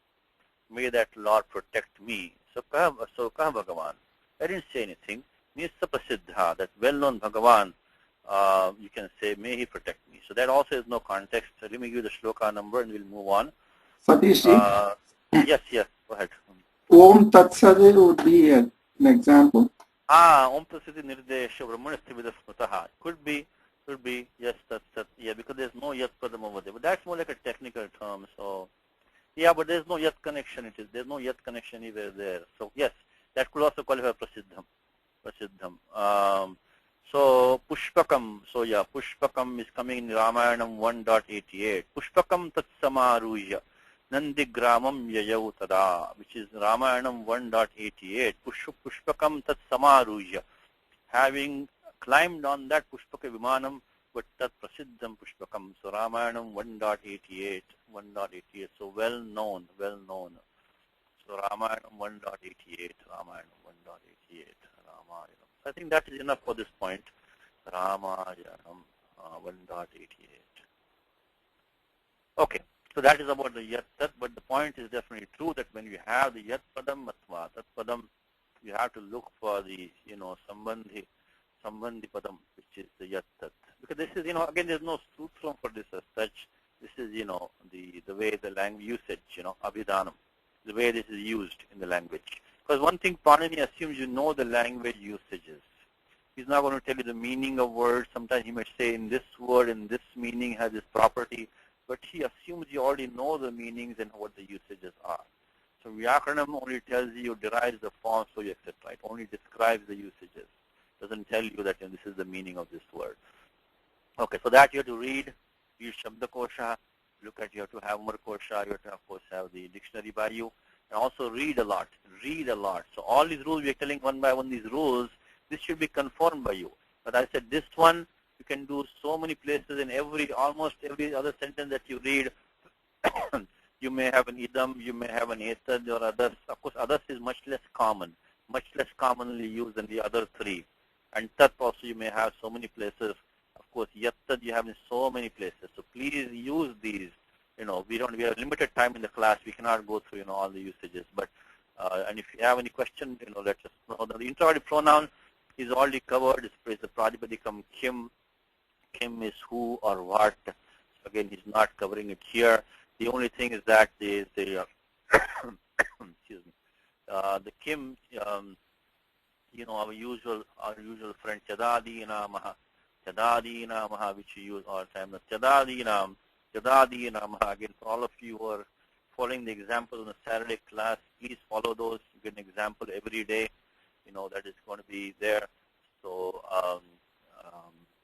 S1: may that Lord protect me. So Kah Bhagavan. I didn't say anything. Means Prasiddha, that well-known Bhagavan, you can say, may he protect me. So that also is no context. So let me give you the shloka number and we'll move on.
S4: Satish
S1: Yes, go ahead.
S4: Om Tat Sade would be an example.
S1: Om Tat Sade Nirdesha Brahmanasthividha Smutaha. Could be, yes, yeah, because there's no yat padam over there. But that's more like a technical term. So, yeah, but there's no yat connection. There's no yat connection either there. So, yes, that could also qualify Prasiddham. So Pushpakam, Pushpakam is coming in Ramayanam 1.88. Pushpakam tat samaruja Nandigramam yayau tada, which is Ramayanam 1.88. Pushpakam tat samaruja, having climbed on that Pushpaka Vimanam, but tat prasiddham Pushpakam. So Ramayanam 1.88. So well known. So Ramayanam 1.88. I think that is enough for this point. Ramayanam 1.88. Okay, so that is about the yat tat, but the point is definitely true that when you have the yat padam atva tat padam, you have to look for the sambandhi padam, which is the yat tat. Because this is again there's no sutram for this as such. This is the way the language usage, abhidanam, the way this is used in the language. Because one thing Panini assumes you know the language usages. He's not going to tell you the meaning of words. Sometimes he might say in this word, in this meaning has this property, but he assumes you already know the meanings and what the usages are. So Vyakaranam only tells you, derives the form, so you accept, right? Only describes the usages. Doesn't tell you that this is the meaning of this word. Okay, so that you have to read Shabdakosha, you have to have Umar Kosha, you have to of course have the dictionary by you. And also read a lot. So all these rules, we are telling one by one these rules, this should be conformed by you. But I said this one, you can do so many places in almost every other sentence that you read. You may have an idam, you may have an etad or others. Of course, others is much less commonly used than the other three. And tat also you may have so many places. Of course, yattad you have in so many places. So please use these. We have limited time in the class. We cannot go through, all the usages. But and if you have any question, let us know. The interrogative pronoun is already covered. It's the Pradipadikam kim. Kim is who or what. So again, he's not covering it here. The only thing is that the excuse me, the kim, our usual friend Chadadi Namaha, which you use all the time. Chadadi Namaha, again, for all of you who are following the example in the Saturday class, please follow those. You get an example every day, that is going to be there. So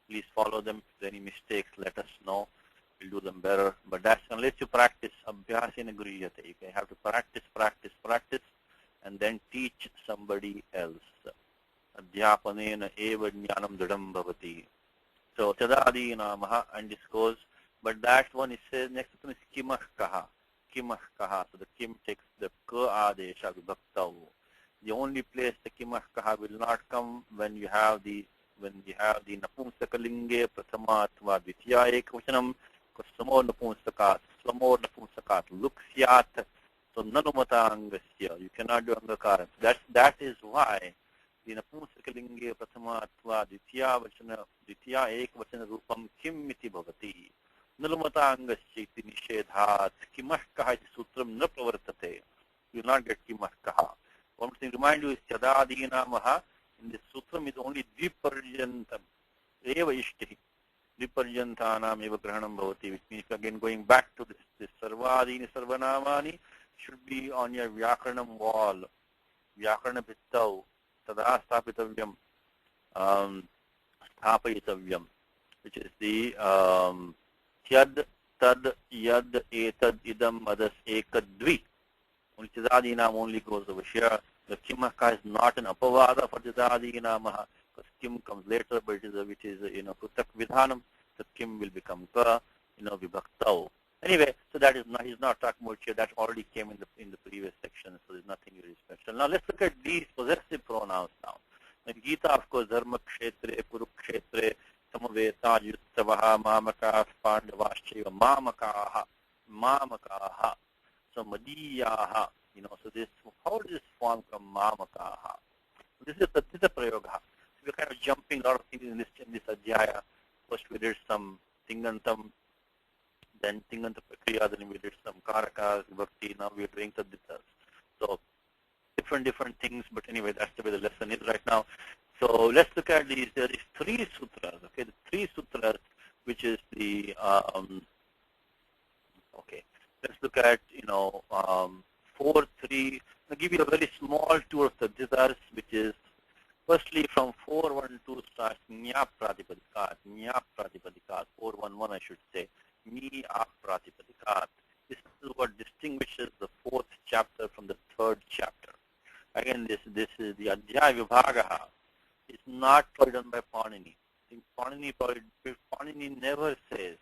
S1: please follow them. If there are any mistakes, let us know. We'll do them better. But that's unless you practice, abhyasena griyate. You have to practice, and then teach somebody else. Adhyapanena eva jnanam dridam bhavati. So Chadadi Namaha, and this goes. But that one, it says, next one is kimah kaha. So the kim takes the ka adesha vibhaktavu. The only place the kimah kaha will not come when you have the when we have the napumsakalinge prathama atva dvitiya ekvachanam, samo napusakat luk syat, so nanumata angasya, you cannot do angakara. That is why the napumsakalinge prathama atva dvitiya ekvachana rupam kim iti bhavati. Nalumata angasya iti nishedhat kimah kaha iti sutram na pravartate. You will not get kimah kaha. One thing to remind you is Chadadina Maha. In this sutram is only Dviparjantam. Eva Ishti. Dviparjantanam eva grahanam bhavati. Which means again going back to this Sarvadini Sarvanamani should be on your Vyakaranam wall. Vyakarana Bhittau. Tada Stapitavyam. Stapayitavyam. Which is the Tyad, Tad, Yad, Etad, Idam, Adas, Ekadvi. Only Chadadinam only goes over here. The Kimaka is not an apavada for Chadadinamaha, because Kim comes later, but it is Putak Vidhanam, the Kim will become Ka, Vibhaktau. Anyway, so that is not, he's not talking about here, that already came in the previous section, so there's nothing really special. Now let's look at these possessive pronouns now. In Gita, of course, Dharma Kshetre, Kurukshetre, Samaveta, Yuttavaha, Mamaka, Pandavashcheva, Mamakaha. So Madiyaha, so this, how does this form from Mamakaha? This is a prayoga. So we're kind of jumping a lot of things in this adhyaya. First we did some Tingantam, then Tinganta Prakriya, then we did some Karakas, Bhakti, now we're doing Tadditas. So different things, but anyway, that's the way the lesson is right now. So let's look at these. There is 3 sutras, okay? The 3 sutras, which is the, okay. Let's look at, 4, 3. I'll give you a very small tour of the Tadditas, which is firstly from 412 starts Nya Pratipadikat, 411 I should say, Nya Pratipadikat. This is what distinguishes the 4th chapter from the 3rd chapter. Again, this is the Adhyaya Vibhagaha. It's not probably done by Panini. I think Panini never says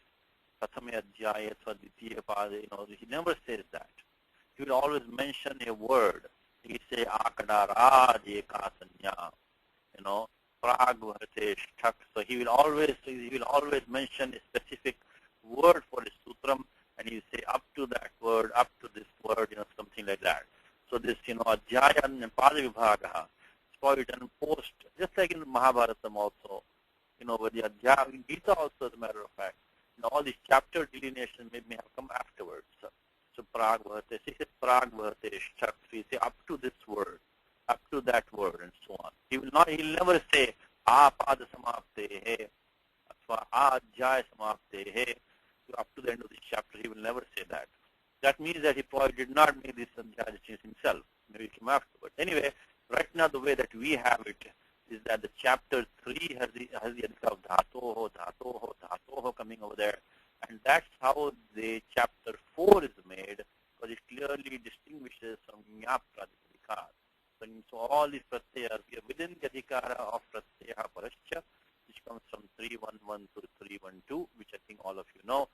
S1: Prathame Adhyaya Atva Dvitiya Pada, he never says that. He will always mention a word. He say Akadarad Ekasanya, Prag Vhate Shtak. So he will always mention a specific word for a sutram, and he will say up to that word, up to this word, something like that. So this, Adhyaya and Pada Vibhagaha, it's probably done post, just like in Mahabharatam also, with the Adhyaya, in Gita also, as a matter of fact, all these chapter delineation may have come afterwards. So Prag Vhate, he says Prag Vhate Shtak, so he say up to this word, up to that word, and so on. He'll never say Apada Samaptehe, Athva Adhyaya Samaptehe, up to the end of this chapter. He will never say that. That means that he probably did not make this Adhyaya change himself. Maybe it came afterwards. Anyway, right now the way that we have it is that the chapter 3 has the idea of dhatoho coming over there. And that's how the chapter 4 is made, because it clearly distinguishes from Nya Pratipadikat. So all these pratyayas, we are within the adhikara of pratyaya parascha, which comes from 311 to 312, which I think all of you know.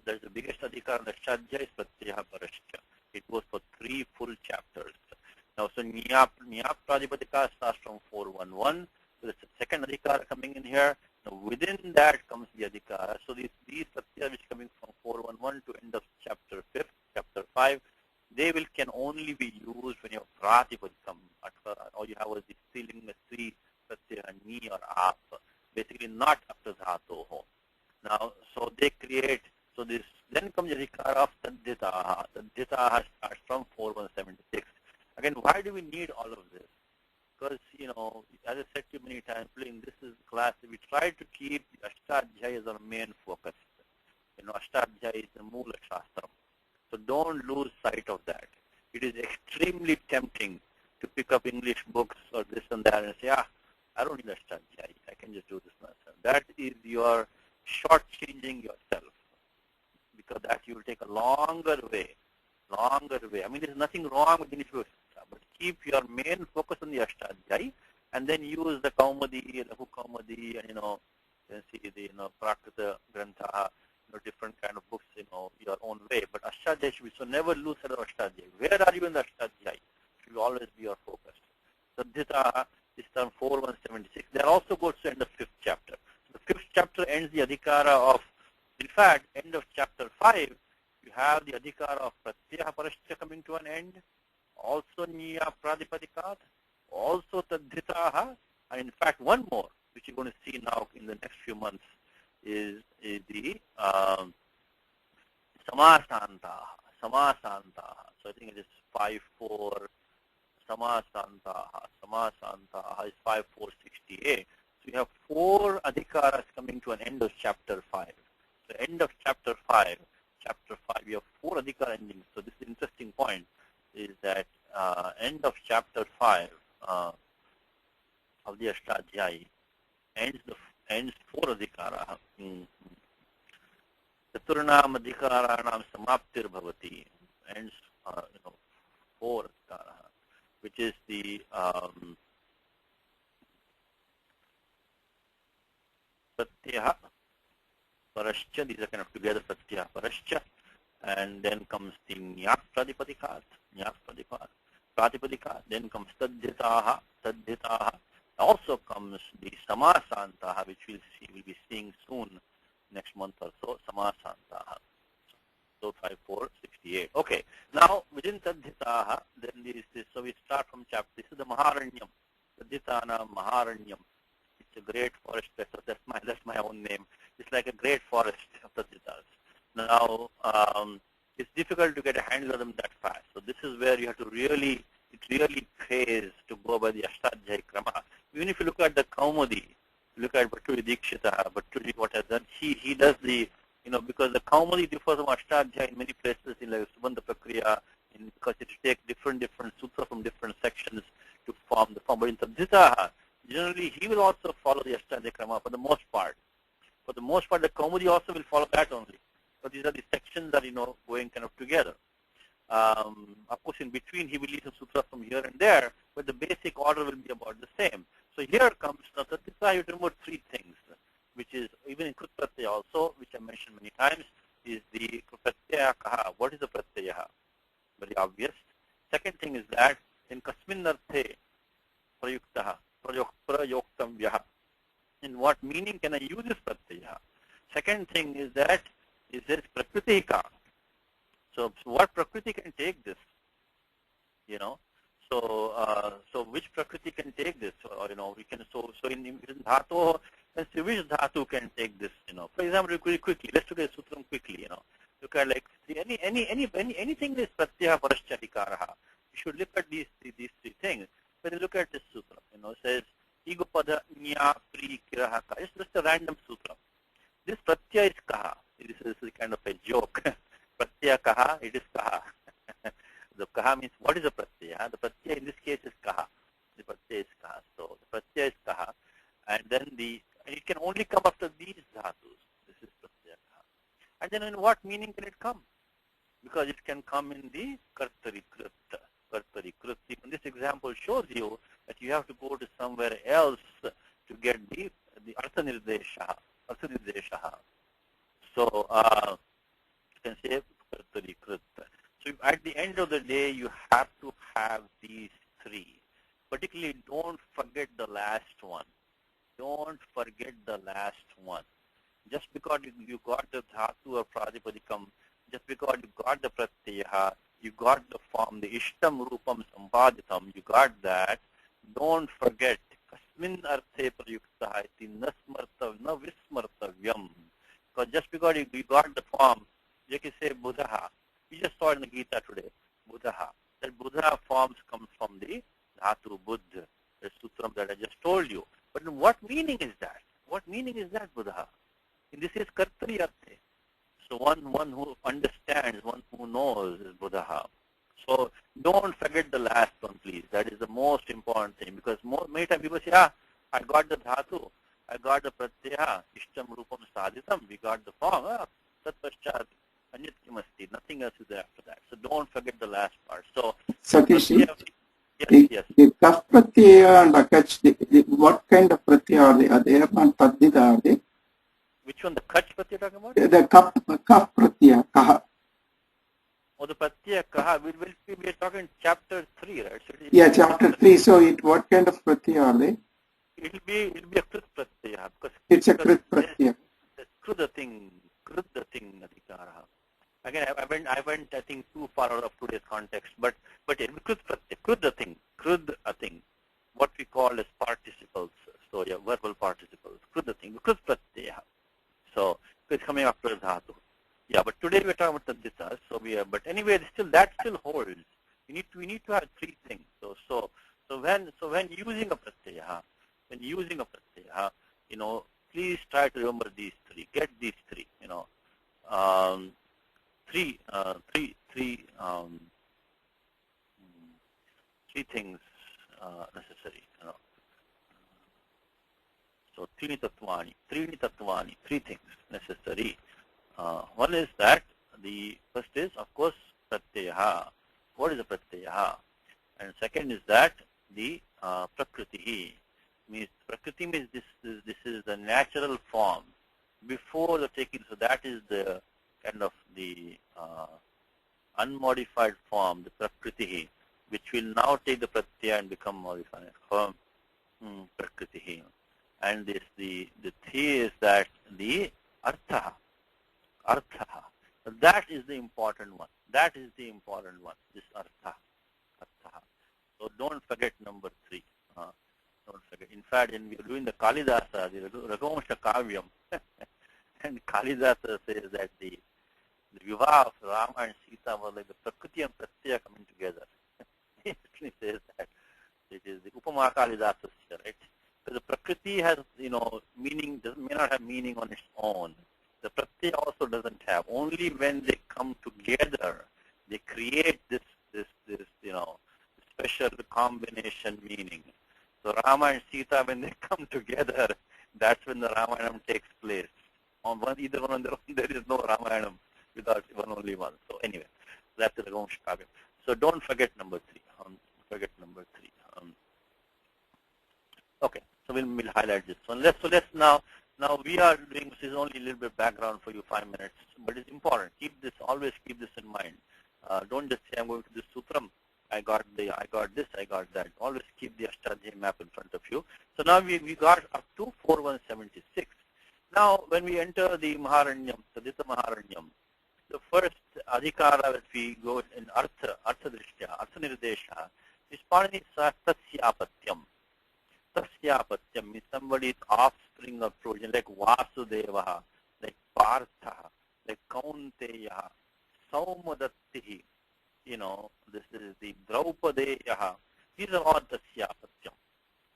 S1: There's the biggest adhikara, the Shadja is pratyaya parascha. It goes for 3 full chapters. Now, so Nya Pratipadika starts from 411. So there's a second adhikara coming in here. Now, within that comes the adhikara. So these pratyayas which coming from 411 to end of chapter 5, they can only be used when you have Pratipadikam. All you have is the Strilinga 3 pratyaya, ni or ap. Basically not after dhatoho. Now, so they create, so this, then comes the adhikara of Tadhitaha. Tadhitaha starts from 4176. Again, why do we need all of this? Because, as I said to you many times, this is class, we try to keep the Ashtadhyaya as our main focus. Ashtadhyaya is the Moola Shastram. So don't lose sight of that. It is extremely tempting to pick up English books or this and that and say, I don't need Ashtadhyaya. I can just do this myself. That is your shortchanging yourself. Because that you will take a longer way. I mean, there's nothing wrong with English books, but keep your main focus on the Ashtadhyaya, and then use the Kaumadi, the Kaumadi, and then see the Prakrita Grantha, different kind of books, your own way. But Ashtadhyaya should be, so never lose sight of Ashtadhyaya. Where are you in the Ashtadhyaya? Should always be your focus. Tadhitaha, This term 4176. That also goes to end of 5th chapter. So the 5th chapter ends the adhikara of, in fact, end of chapter 5, you have the adhikara of pratyaya parashya coming to an end, also niya pradipadikat, also tadhitaha, and in fact one more, which you're going to see now in the next few months, is the samasantaha. So I think it is 5-4. Samasantaha is 5-4-68. So you have 4 adhikaras coming to an end of chapter 5. So end of chapter 5, you have 4 adhikara endings. So this is an interesting point, is that end of chapter 5 of the Ashtadhyayi ends 4 adhikara. Chaturnam adhikaranam samaptir bhavati, ends 4 adhikara, which is the pratyaya parashya. These are kind of together, pratyaya parashya, and then comes the nyat pradipadikat, then comes tadhitaha. Also comes the samasantaha, which we'll be seeing soon, next month or so, samasantaha. So 5-4-68. Okay. Now within tadhitaha, then this. So we start from chapter. This is the Maharanyam. Tadhitana Maharanyam. It's a great forest. That's my own name. It's like a great forest of tadhitas. Now it's difficult to get a handle on them that fast. So this is where you have to really pays to go by the Ashtadhyayi Krama. Even if you look at the Kaumudi, look at Bhattuji Dikshita, Bhattuji what has done, he does the, because the Kaumudi differs from Ashtadhyayi in many places, in like Subandha Prakriya, because it takes different sutras from different sections to form the form. But in Tadhitaha, generally he will also follow the Ashtadhyayi Krama for the most part. For the most part, the Kaumudi also will follow that only. So these are the sections that, going kind of together. Of course, in between he will leave some sutras from here and there, but the basic order will be about the same. So here comes, now Tadhitaha, you remember 3 things, which is, even in Krut Pratyaya also, which I mentioned many times, is the Pratyaya Kaha. What is the Pratyaya? Very obvious. Second thing is that, in Kasmin Arthe Prayuktaha, Prayoktam Vyaha. In what meaning can I use this Pratyaya? Second thing is that, is this Prakriti Ka? So what Prakriti can take this? So which Prakriti can take this? We can, so in Dhatu, let's see which Dhatu can take this, For example, quickly, let's look at the Sutram quickly, Look at like, anything that is Pratyaya Parashya Adhikaraha. You should look at these 3 things. When you look at this sutra, it says, Igopada Nya Pri Kiraha Ka. It's just a random sutra. This Pratyaya is Kaha. This is kind of a joke. Pratyaya Kaha, it is Kaha. The Kaha means, what is a Pratyaya? The Pratyaya in this case is Kaha. The Pratyaya is Kaha. So the Pratyaya is Kaha. And then it can only come after these dhatus. This is Pratyaya Kaha. And then in what meaning can it come? Because it can come in the Kartari Krit. Even this example shows you that you have to go to somewhere else to get the Artha Nirdesha. So you can say Kartari Krit. So at the end of the day, you have to have these 3. Particularly, don't forget the last one. Just because you got the dhatu or pradipadikam, just because you got the pratyaya, you got the form, the ishtam rupam sambhaditam, you got that. Don't forget, kasmin arthe prayukta iti na vismartavyam. Because just because you got the form, you can say buddha. We just saw it in the Gita today, Buddha. That Buddha forms comes from the Dhatu Buddha, the sutram that I just told you. But in what meaning is that? What meaning is that, Buddha? In this is Kartari Arthe. So one who understands, one who knows is Buddha. So don't forget the last one, please. That is the most important thing. Because many times people say, I got the Dhatu, I got the Pratyaya, Ishtam Rupam Sadhitam, we got the form, Tat Paschat. Nothing else is there after that. So don't forget the last part. So
S4: Sakishi,
S1: yes.
S4: the kaf pratyaya and akach, what kind of pratyaya are they? Are they not tadhita, are they?
S1: Which one? The kach pratyaya you're talking about?
S4: The kaf pratyaya, kaha.
S1: Oh, the pratyaya kaha, we are talking chapter 3, right? So
S4: Yeah, chapter 3. So what kind of pratyaya are they?
S1: It'll be a krit pratyaya because
S4: It's a krit pratyaya.
S1: krut thing adhikara. Again, I went I think too far out of today's context, but it krut pratyaya, krud a thing, what we call as participles. So yeah, verbal participles, krud a thing, krut pratyaya. So it's coming after dhatu. Yeah, but today we're talking about tadditas. So but anyway, that still holds. We need to have three things. So when using a pratyaya, please try to remember these three. Get these three. Three things necessary. So trini tatvani, three things necessary. One is that the first is, of course, pratyaya. What is a pratyaya? And second is that the prakriti means this is the natural form before the taking. So that is the kind of the unmodified form, the prakriti, which will now take the pratyaya and become modified. Prakriti. And the three is that the artha. That is the important one. This artha. So don't forget number 3. Don't forget. In fact, when we are doing the Kalidasa, the Raghuvansha Kavyam, and Kalidasa says that the Vivaha of Rama and Sita was like the Prakriti and Pratyaya coming together. He actually says that it is the Upama Kalidasa, right? Because the Prakriti has, meaning, may not have meaning on its own. The Pratyaya also doesn't have. Only when they come together, they create this special combination meaning. So Rama and Sita, when they come together, that's when the Ramayanam takes place. On either one on their own, there is no Ramayanam without only one. So anyway, that's the Raghuvansha Kavyam. So don't forget number 3. Okay, so we'll highlight this one. Let's now we are doing, this is only a little bit background for you, 5 minutes, but it's important. Always keep this in mind. Don't just say I'm going to this sutram. I got this, I got that. Always keep the Ashtadhyayi map in front of you. So now we got up to 4176. Now when we enter the Maharanyam, Tadita Maharanyam, the first adhikara that we go in Artha Drishtya, Artha Nirdesha, is Panini Tasyapatyam. Tasyapatyam means somebody's offspring or progeny, like Vasudeva, like Partha, like Kaunteya, Saumadatti, this is the Draupadeya. These are all Tasyapatyam.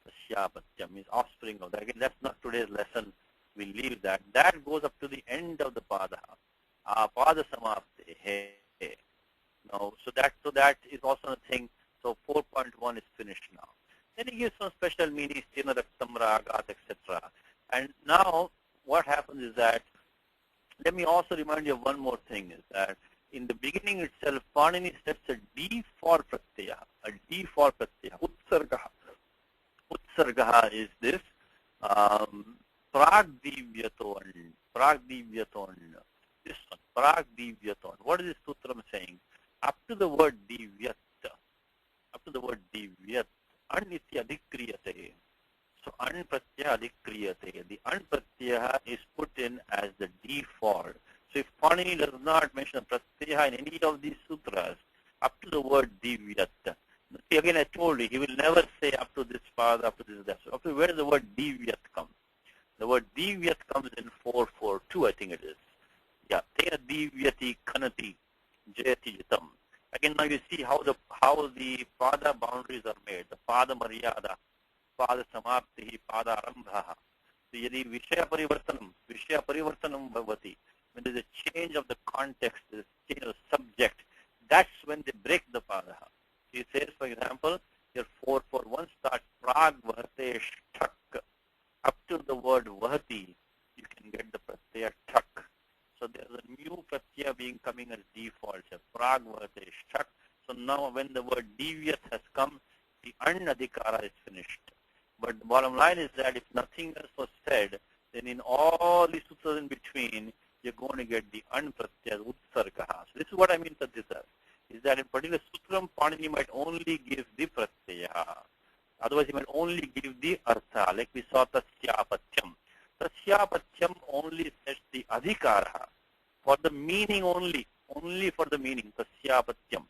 S1: Tasyapatyam means offspring of that. Again, that's not today's lesson. We leave that. That goes up to the end of the Pada. Pada Samapte. No, so that is also a thing. So 4.1 is finished now. Then he gives some special meanings, Raktam, Ragat, etc. And now what happens is that, let me also remind you of one more thing, is that in the beginning itself, Panini sets a default pratyaya, Utsargaha. Utsargaha is this Pragdivyaton. This one, Pragdivyaton. What is this sutram saying? Up to the word divyat, Anitya adhikriyate. So an pratyaya adhikriyate. The an pratyaya is put in as the default. So if Panini does not mention pratyaya in any of these sutras, up to the word divyat. See, again, I told you, he will never say up to this pada, up to this, that. So up to where does the word divyat come? The word divyat comes in 442, I think it is. Yeah, tena divyati khanati jayati jitam. Again, now you see how the pada boundaries are made. The pada maryada, pada samapti, pada arambha. So yadi vishaya parivartanam bhavati. When there is a change of the context, there is a change of the subject, that's when they break the pada. So it says, for example, your 441 starts prag vahate shtak. Up to the word vahati, you can get the pratyaya tak. So there's a new pratyaya being coming as default. So prag vahate shtak. So now when the word devious has come, the an-adhikara is finished. But the bottom line is that if nothing else was said, then in all these sutras in between, you're going to get the an pratyaya utsargaha. So this is what I mean taddita, is that in particular sutram, Panini might only give the pratyaya. Otherwise, he might only give the artha, like we saw tasyapatyam. Tasyapatyam only sets the adhikara for the meaning only for the meaning, tasyapatyam.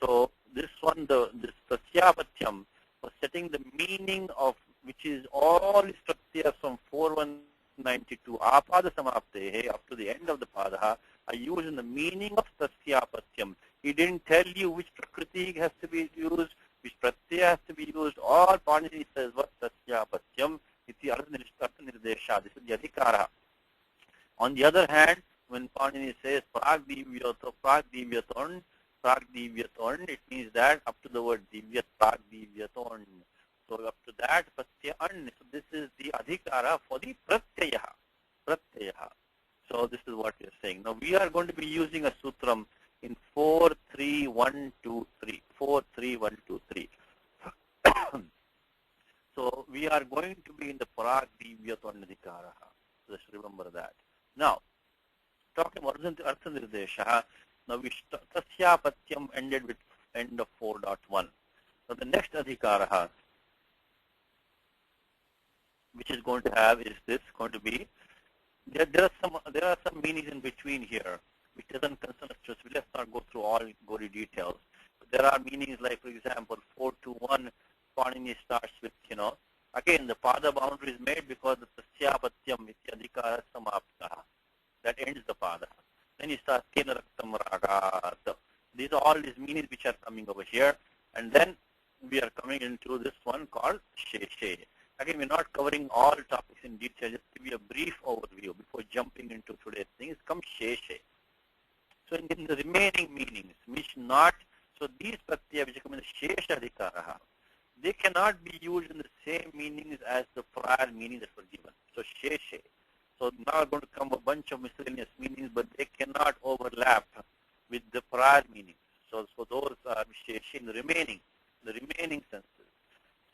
S1: So this one, this tasyapatyam was setting the meaning of, which is all his pratyayas from 4192 apada samaptehe up to the end of the padaha are used in the meaning of tasyapatyam. He didn't tell you which prakriti has to be used, which pratyaya has to be used. All Panini says what tasyapatyam iti artha nirdesha. This is the adhikara. On the other hand, when Panini says pragdivyaton, it means that up to the word divyat, pragdivyaton. So up to that pratyaya. So this is the adhikara for the pratyaya. So this is what we are saying. Now we are going to be using a sutram in 43123. 43123. So we are going to be in the pragdivyaton adhikara. Just remember that. Now, talking about artha nirdesha, now we tasyapatyam ended with end of 4.1. So the next adhikara, which is going to have, is this going to be, there are some meanings in between here, which doesn't concern us. So let's not go through all gory details. But there are meanings like, for example, 421, Panini starts with, again the pada boundary is made because the tasyapatyam ityadhikara samapta. That ends the pada. Then he starts kena raktam ragat. These are all these meanings which are coming over here. And then we are coming into this one called sheshe. Again, we're not covering all topics in detail. Just to give you a brief overview before jumping into today's things. Come sheshe. So in the remaining meanings, which not, so these pratyaya which come in the shesha adhikara, they cannot be used in the same meanings as the prior meanings that were given. So sheshe. So now are going to come a bunch of miscellaneous meanings, but they cannot overlap with the prior meanings. So those are sheshe in the remaining senses.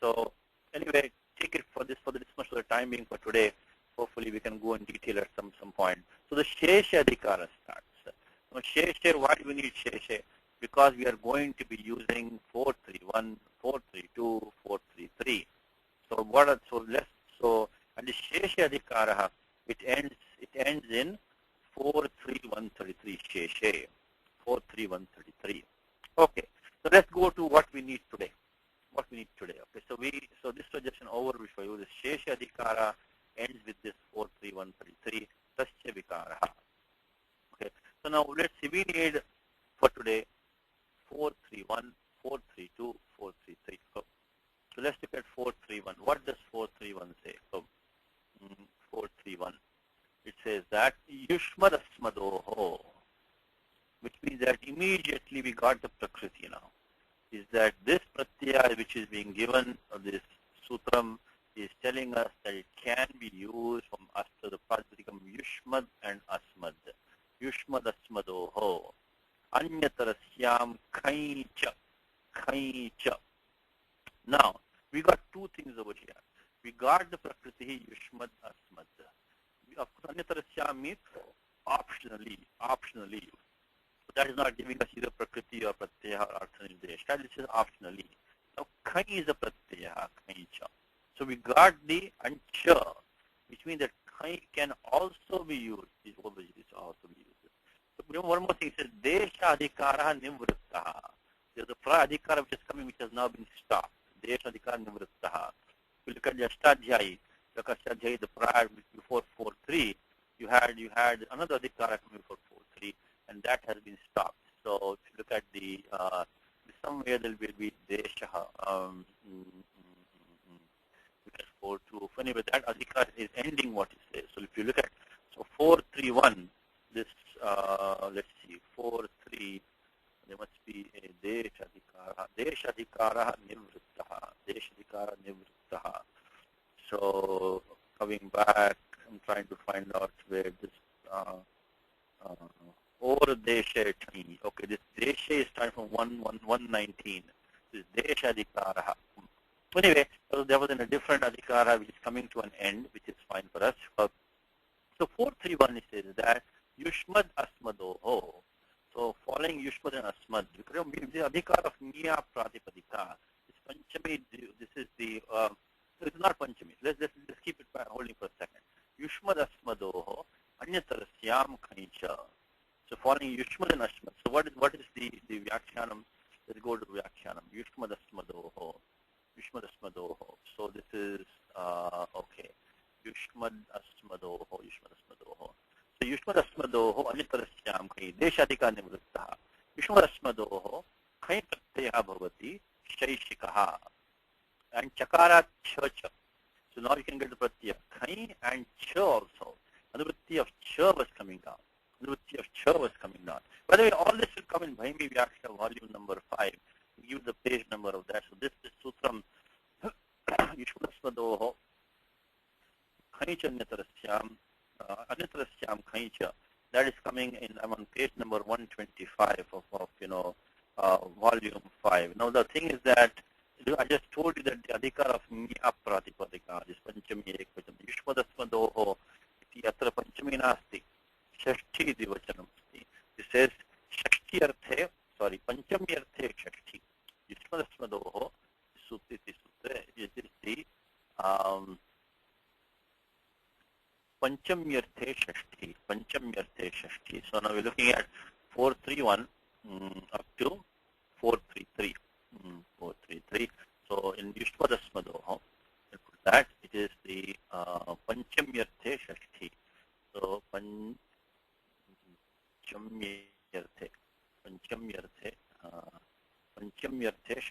S1: So anyway, take it for this much of the time being for today. Hopefully we can go in detail at some point. So the shesha adhikara starts. Now shesha, why do we need shesha? Because we are going to be using 431, 432, 433. And the shesha adhikara, it ends in 43133 sheshe. 43133. Okay. So let's go to what we need today. Okay. So this was just an overview for you. The shesha adhikara ends with this 43133 tasya vikara. Okay. So now let's see. We need for today 431, 432, 433. So let's look at 431. What does 431 say? So 431. It says that Yushmad Asmadoho, which means that immediately we got the Prakriti now. Is that this pratyaya which is being given, this sutram, is telling us that it can be used from us to the Prakriti Yushmad and Asmad. Yushmad Asmadoho. Anyatarasyam Kaicha. Now, we got two things over here. We got the Prakriti Yushmad Asmad. Of course, Anyatarasyam means optionally. So that is not giving us either Prakriti or Pratyaya or Artha Nirdesha. This is optionally. Now, Kai is a Pratyaya, Kaicha. So we got the Ancha, which means that Kai can also be used. This also be used. So one more thing, it says Desha Adhikara Nivrittaha. There's a prior Adhikara which is coming, which has now been stopped. Desha Adhikara Nivrittaha. If you look at the Ashtadhyayi, the prior before 4.3, you had another Adhikara coming before 4.3, and that has been stopped. So if you look at the somewhere there will be Desha, because 4.2. Anyway, that Adhikara is ending what it says. So if you look at 4.3.1, this let's see, 4.3. There must be a Deshadhikara Nivrittaha. So coming back, I'm trying to find out where this or Desha. Okay, this Desha is starting from 119. This Deshadhikara. Anyway, there was a different Adhikara which is coming to an end, which is fine for us. So 431 says that Yushmad Asmadoho. So following Yushmad and Asmad, because the adhikar of Niya Pratipadika. This Panchami, this is the, it's not Panchami. Let's keep it by holding for a second. Yushmad Asmadoho, Anyatarasyam Kanicha. So following Yushmad and Asmad. So what is the Vyakhyanam? Let's go to Vyakhyanam. Yushmad Asmadoho. Yushmad Asmadoho. So this is, okay. Yushmad Asmadoho. Yushmad Asmadoho. So Yushmad Asmadoho Anitarasyam Kai Deshadika Nivrittaha. Yushmad Asmadoho Kai Pratyaya Bhavati Shaishikaha. And Chakara Cha. So now you can get the Pratyaya Kai and Cha also. Anuvritti of Cha was coming down. Anuvritti of Cha was coming down. By the way, all this will come in Bhaimi Vyakhya volume number 5. We give the page number of that. So this is Sutram Yushmad Asmadoho Kaicha Anitarasyam Kaicha. That is coming in, I'm on page number 125 of volume 5. Now the thing is that I just told you that the adhikar of Niya Pratipadika, this Panchami Ekvachanam, Yushmad Asmadoho, iti atra Panchami nasti, Shashti iti vachanam asti. It says Shashti arthe, sorry, Panchami arthe Shashti. Yushmad Asmadoho, Sutra iti Sutra, it is the Panchamyarthe Shashti. Panchamyarthe Shashti. So now we're looking at 431 up to 433. 433. So in Yushmad Asmadoho, put that it is the Panchamyarthe Shashti. So Panchamyarthe Shashti. Panchamyarthe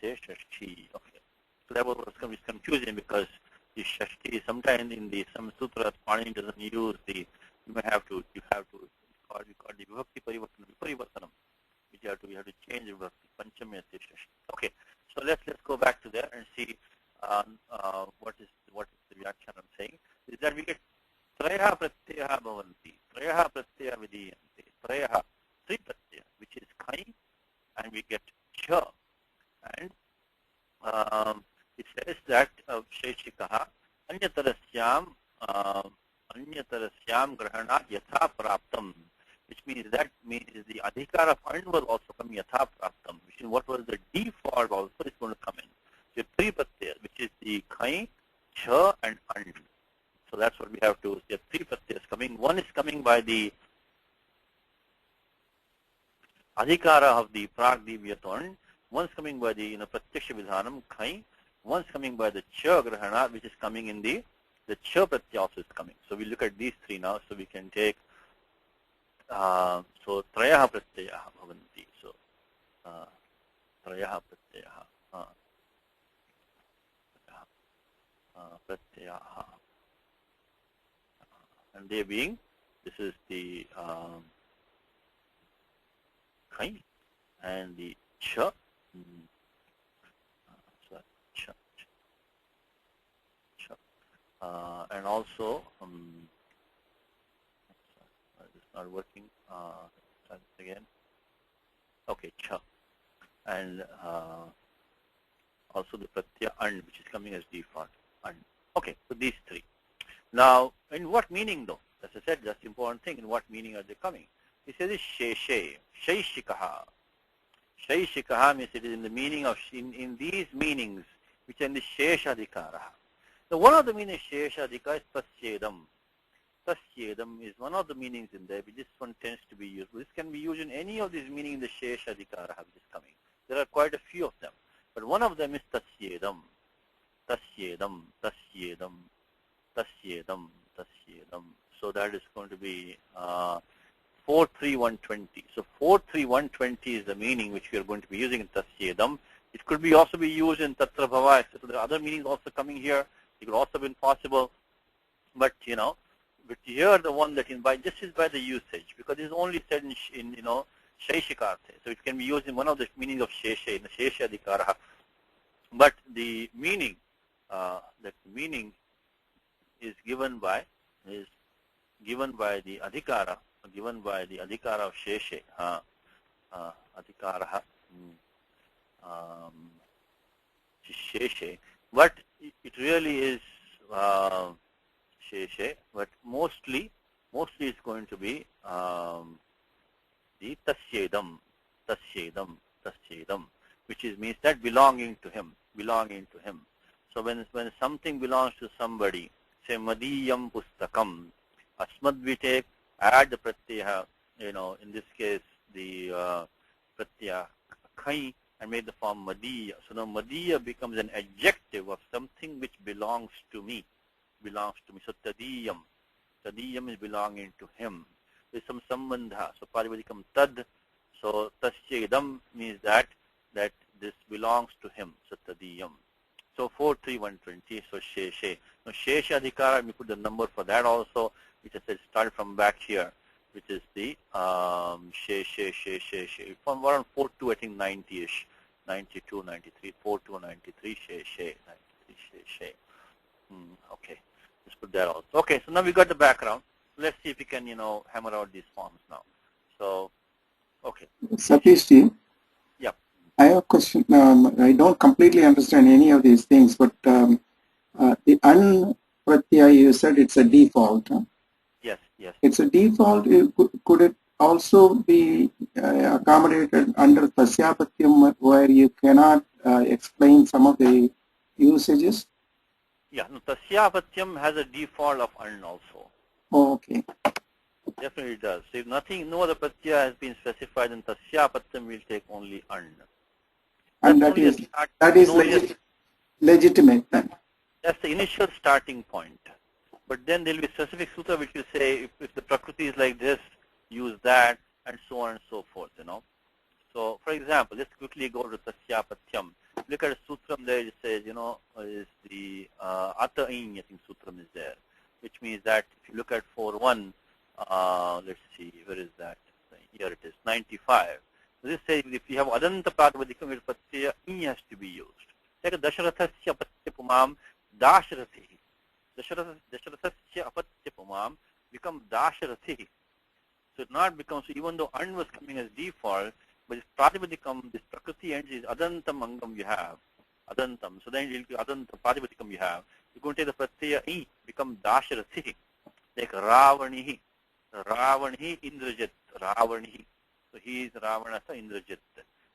S1: Shashti. Okay. So that was confusing because the Shashti, sometimes in some sutras, Panini doesn't use the, you have to call the Vibhakti Parivartanam, which you have to change the Vibhakti, Panchamyarthe Shashti. Okay, so let's go back to there and see what is the Vyakhyanam saying. Is that we get Trayaha Pratyaha Bhavanti, Trayaha Pratyaya Vidiyante, Trayaha, three Pratyaya, which is Kai, and we get Cha. And it says that Shaishikaha Anyatarasyam Grahanat Yatha Praptam, which means the adhikar of An was also coming Yatha Praptam, which is what was the default also is going to come in. So three pratyas, which is the Kai, Cha and An. So that's what we have to, there are three pratyas coming. One is coming by the adhikara of the Pragdivyaton, one's coming by the Pratyaksha Vidhanam, Kai, one's coming by the Cha Grahana, which is coming in the Cha Pratyaya also is coming. So we look at these three now, so we can take, so Trayaha Pratyaha Bhavanti. So Trayaha Pratyaha. Pratyaha. And they being, this is the Kai and the Cha. And also, it's not working. Start it again. Okay, Cha. And also the Pratyaya An, which is coming as default. An. Okay, so these three. Now, in what meaning though? As I said, that's the important thing. In what meaning are they coming? He says it's Sheshe, Shaishikaha. Shaishikaha means it is in the meaning of, in these meanings, which are in the Sheshadhikara. So one of the meanings of Sheshadhika is Tasyedam. Tasyedam is one of the meanings in there, but this one tends to be used. This can be used in any of these meanings in the Sheshadhikara which is coming. There are quite a few of them. But one of them is Tasyedam. Tasyedam, Tasyedam, Tasyedam, Tasyedam. So that is going to be 43120. So 43120 is the meaning which we are going to be using in Tasyedam. It could be also be used in Tatra Bhava, etc. There are other meanings also coming here. It could also be possible. But but here the one that this is by the usage, because it is only said in Shaishikarthe. So it can be used in one of the meanings of Shesha, in the Shesha Adhikara. But the meaning, is given by the adhikara, of Sheshe, adhikara, Sheshe. But it really is Sheshe, but mostly mostly it's going to be the tasyedam, tasyedam, tasyedam, which is means that belonging to him, belonging to him. So when something belongs to somebody, say madiyam pustakam, asmad we take, add the pratyaya, in this case the pratyaya khai, and make the form madiya. So now madiya becomes an adjective of something which belongs to me, belongs to me. So tadiyam, tadiyam is belonging to him. There's some sambandha. So paripadikam tad. So tasyedam means that this belongs to him. So tadiyam. So 43120. So sheshe. Now shesha adhikara, we put the number for that also, which I said start from back here, which is the sheshe. From around 42, I think 90ish, 92, 93, 42, 93 sheshe, 93 sheshe. Okay, let's put that also. Okay, so now we got the background. Let's see if we can, hammer out these forms now. So, okay.
S4: Satishji,
S1: yeah.
S4: I have a question. I don't completely understand any of these things, but the an pratyaya, you said it's a default. Huh?
S1: Yes, yes.
S4: It's a default. Could it also be accommodated under tasyapatyam where you cannot explain some of the usages?
S1: Yeah, no, tasyapatyam has a default of an also.
S4: Oh, okay.
S1: Definitely does. So if no other pratyaya has been specified, then tasyapatyam will take only an.
S4: And that is legitimate then.
S1: That's the initial starting point. But then there will be specific sutra which will say if the prakriti is like this, use that, and so on and so forth, So, for example, let's quickly go to tasyapatyam. Look at the sutram there, it says, is the ata in, I think sutram is there, which means that if you look at 4.1, let's see, where is that? Here it is, 95. So this says if you have adanta pratipadikam, pratyaya in has to be used. Like dasharathasya patyapumam dasharathihi. Dasharathasya apatyapumam become dasharathihi. So it not becomes, so even though an was coming as default, but this pratipadikam, this prakriti ends is adantam angam you have, adantam. So then it will be adanta pratipadikam you have. You're going to take the pratyaya I, become dasharathihi. Like ravanihi. Ravanihi indrajit. Ravanihi. So he is Ravanasa indrajit.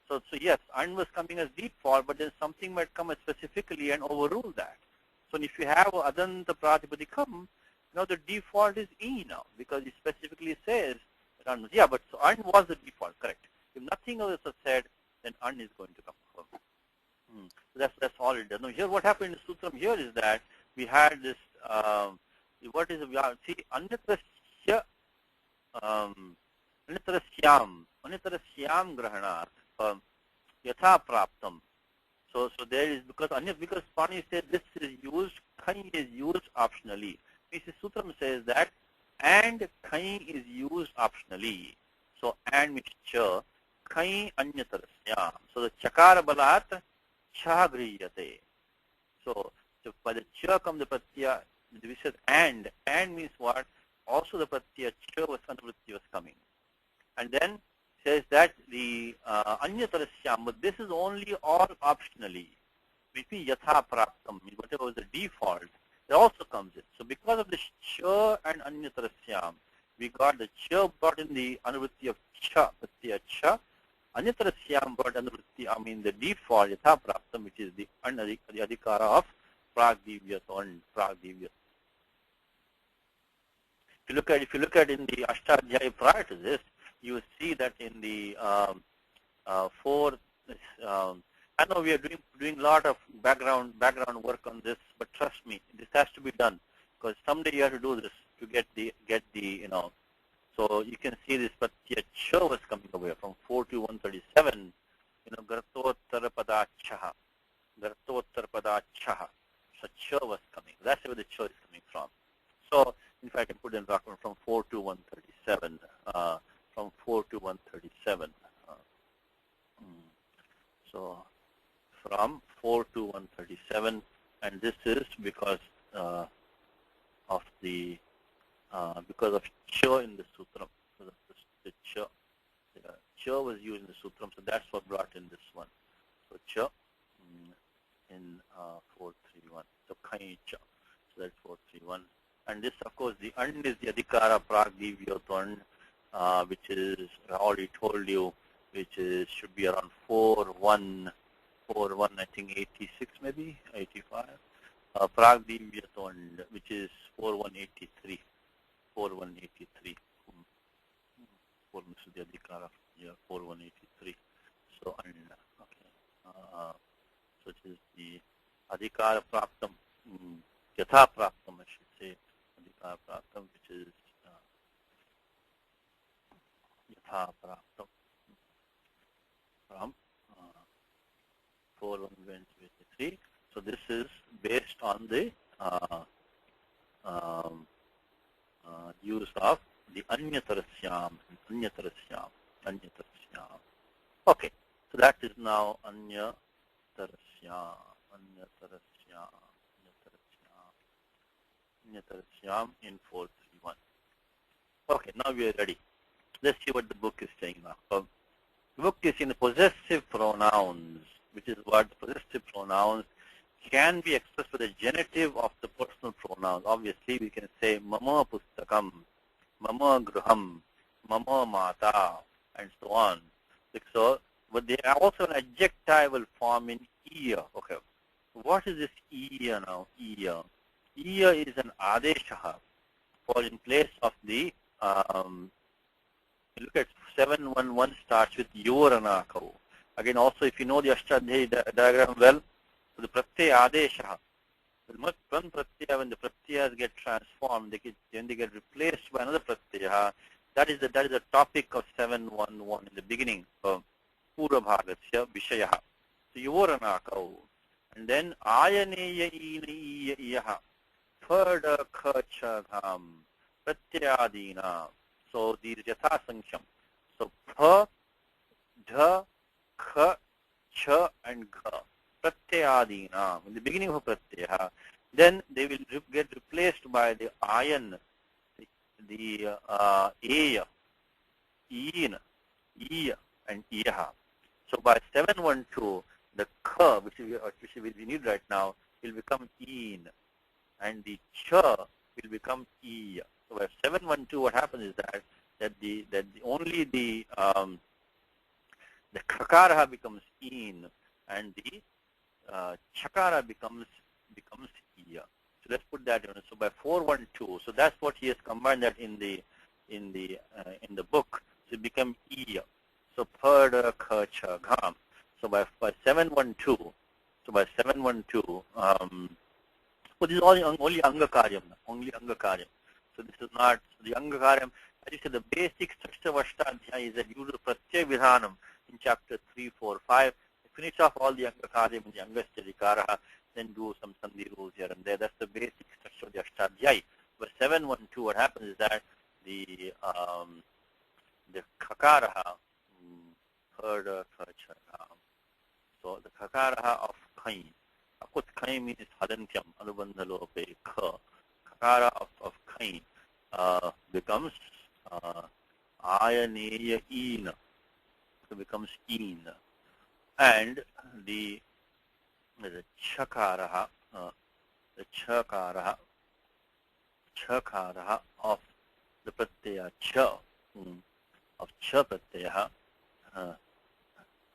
S1: So yes, an was coming as default, but then something might come as specifically and overrule that. So if you have adanta pratipadikam, now the default is E now, because it specifically says that an, yeah, but so an was the default, correct. If nothing else is said, then an is going to come. So that's all it does. Now here what happened in the sutram here is that we had this, what is, see, anyatrasya, anyatrasyam grahanat, yatha praptam. So there is, because Pani said this is used, khai is used optionally. Mrs. Sutram says that and khai is used optionally. So and means cha, khai anyatarasyam. So the chakara balat cha griyate. So by the cha comes the pratyaya, we said and means what? Also the pratyaya cha was coming. And then says that the anyatarasyam, but this is only all optionally. Which means yatha praptam, whatever was the default, it also comes in. So because of the cha and anyatarasyam, we got the cha brought in the anuvritti of cha, pratyaya cha. Anyatarasyam brought anuvritti, the default yatha praptam, which is the adhikara of pragdivyat and pragdivyat. If you look at in the Ashtadhyaya prior to this, you will see that in the I know we are doing a lot of background work on this, but trust me, this has to be done because someday you have to do this to get the So you can see this pratyaya cha was coming away from 4 to 137. Gartottara padachaha, Gartottara padachaha. So cha was coming. That's where the cha is coming from. So in fact, I can put in document from 4 to 137. From 4 to 137. So from 4 to 137, and this is because of cha in the sutram. So the cha was used in the sutram, so that's what brought in this one. So cha in 431. So khai cha. So that's 431. And this, of course, the an is the adhikara pragdivyotvan, which is, I already told you, which is should be around 4-1, I think 86 maybe, 85. Pragdivyotvan, which is 4-1-83, 4-1-83. For the adhikara, yeah, 4-1-83. So, and, okay. So it is the adhikara praptam, yatha praptam, I should say, adhikara praptam, which is yatha praptam from 4-1-23. So this is based on the use of the anyatarasyam. Okay, so that is now anyatarasyam in 431. Okay, now we are ready. Let's see what the book is saying now. The book is in the possessive pronouns, which is what possessive pronouns can be expressed with the genitive of the personal pronouns. Obviously, we can say mama pustakam, mama gruham, mama mata, and so on. So, but they are also an adjectival form in iya. Okay, what is this iya now? Iya is an adesha for in place of the. Look at 711 starts with yoranakau. Again, also if you know the Ashtadhyayi diagram well, so the pratyaya adesha. One pratyaya, when the pratyayas get transformed, then they get replaced by another pratyaya. That is the topic of 711 in the beginning of Pura Bhagasya Vishaya. So yoranakau. And then ayaneya ina iyaha. Third khachagam. Pratyayadina. So these yatha sankham. So pha, dha, kha, cha, and gha. Pratyayadina. In the beginning of pratyaya, then they will get replaced by the ayan, the aya, in, iya, and iyaha. So by 712, the kha, which we need right now, will become in, and the cha will become iya. So by 712, what happens is that only the kakara becomes in, and the chakara becomes iya. So let's put that in. So by 412, so that's what he has combined that in the book. So it become iya. So pada kha cha gham. So by 712, so this is only angakaryam, only angakaryam. So this is not the angakaryam. As you said, the basic structure of Ashtadhyayi is that you do pratyay vidhanam in chapter 3, 4, 5. Finish off all the angakaryam in the angastyadhikara, then do some sandhi rules here and there. That's the basic structure of the Ashtadhyayi. But 712, what happens is that the kakaraha, third kachara. So the kakaraha of khain. Akut khain means hadantyam, anubandhalope kha. Kakara of khain becomes ayaneya ina. So becomes in. And the chakaraha, chakaraha of the pratyaya cha, of cha pratyaya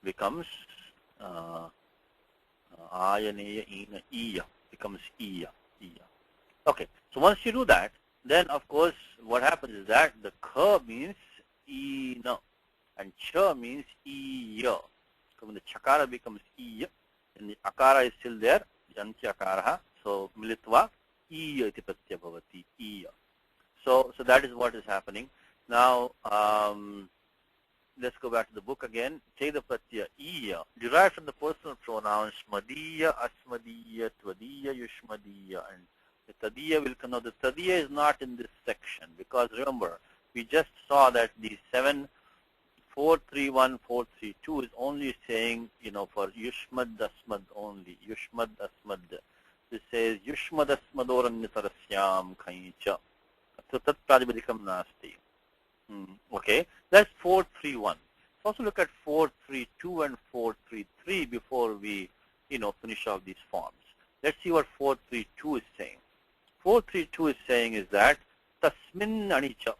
S1: becomes ayaneya ina iya, becomes iya. Okay, so once you do that, then of course what happens is that the kha means ina and cha means iya. So when the chakara becomes iya, and the akara is still there, yanti akara, so militva iya iti pratyaya bhavati, iya. So that is what is happening. Now let's go back to the book again. Take the pratyaya iya, derived from the personal pronouns smadiya, asmadiya, tvadiya, yushmadiya, and the tadiya will come. Now the tadiya is not in this section because remember we just saw that the 431, 432 is only saying, for yushmad asmad only. Yushmad asmad. It says yushmad asmadoranyatarasyam khaincha. So tat pradipadikam nasti. Okay, that's 431. Let's also look at 432 and 433 before we, finish off these forms. Let's see what 432 is saying. 432 is saying is that tasmin anicha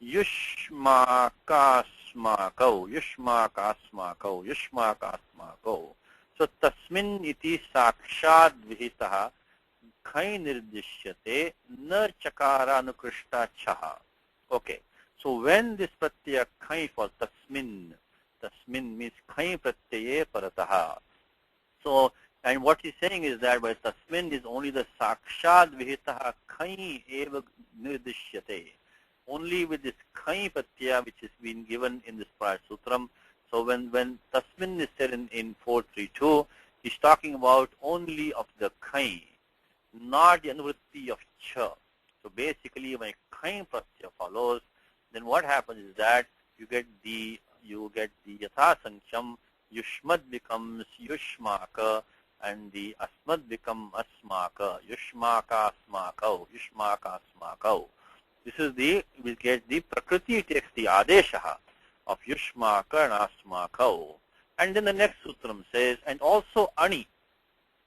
S1: yushmakasmakau. So tasmin iti sakshad vihitaha khai nirdishyate na chakara anukrishta chaha. Okay. So when this pratyaya khai for tasmin means khai pratyaye parataha. So, and what he's saying is that by tasmin is only the sakshad vihitaha khai eva nirdishyate. Only with this khai pratyaya which has been given in this prior sutram. So when tasmin is said in 432, he's talking about only of the khai, not the anuvritti of cha. So basically when khai pratyaya follows, then what happens is that you get the yatha sankham, yushmad becomes yushmaka, and the asmad become asmaka, yushmaka asmakau. This is we get the prakriti takes the adesha of yushmaka and asmakau. And then the next sutram says, and also ani,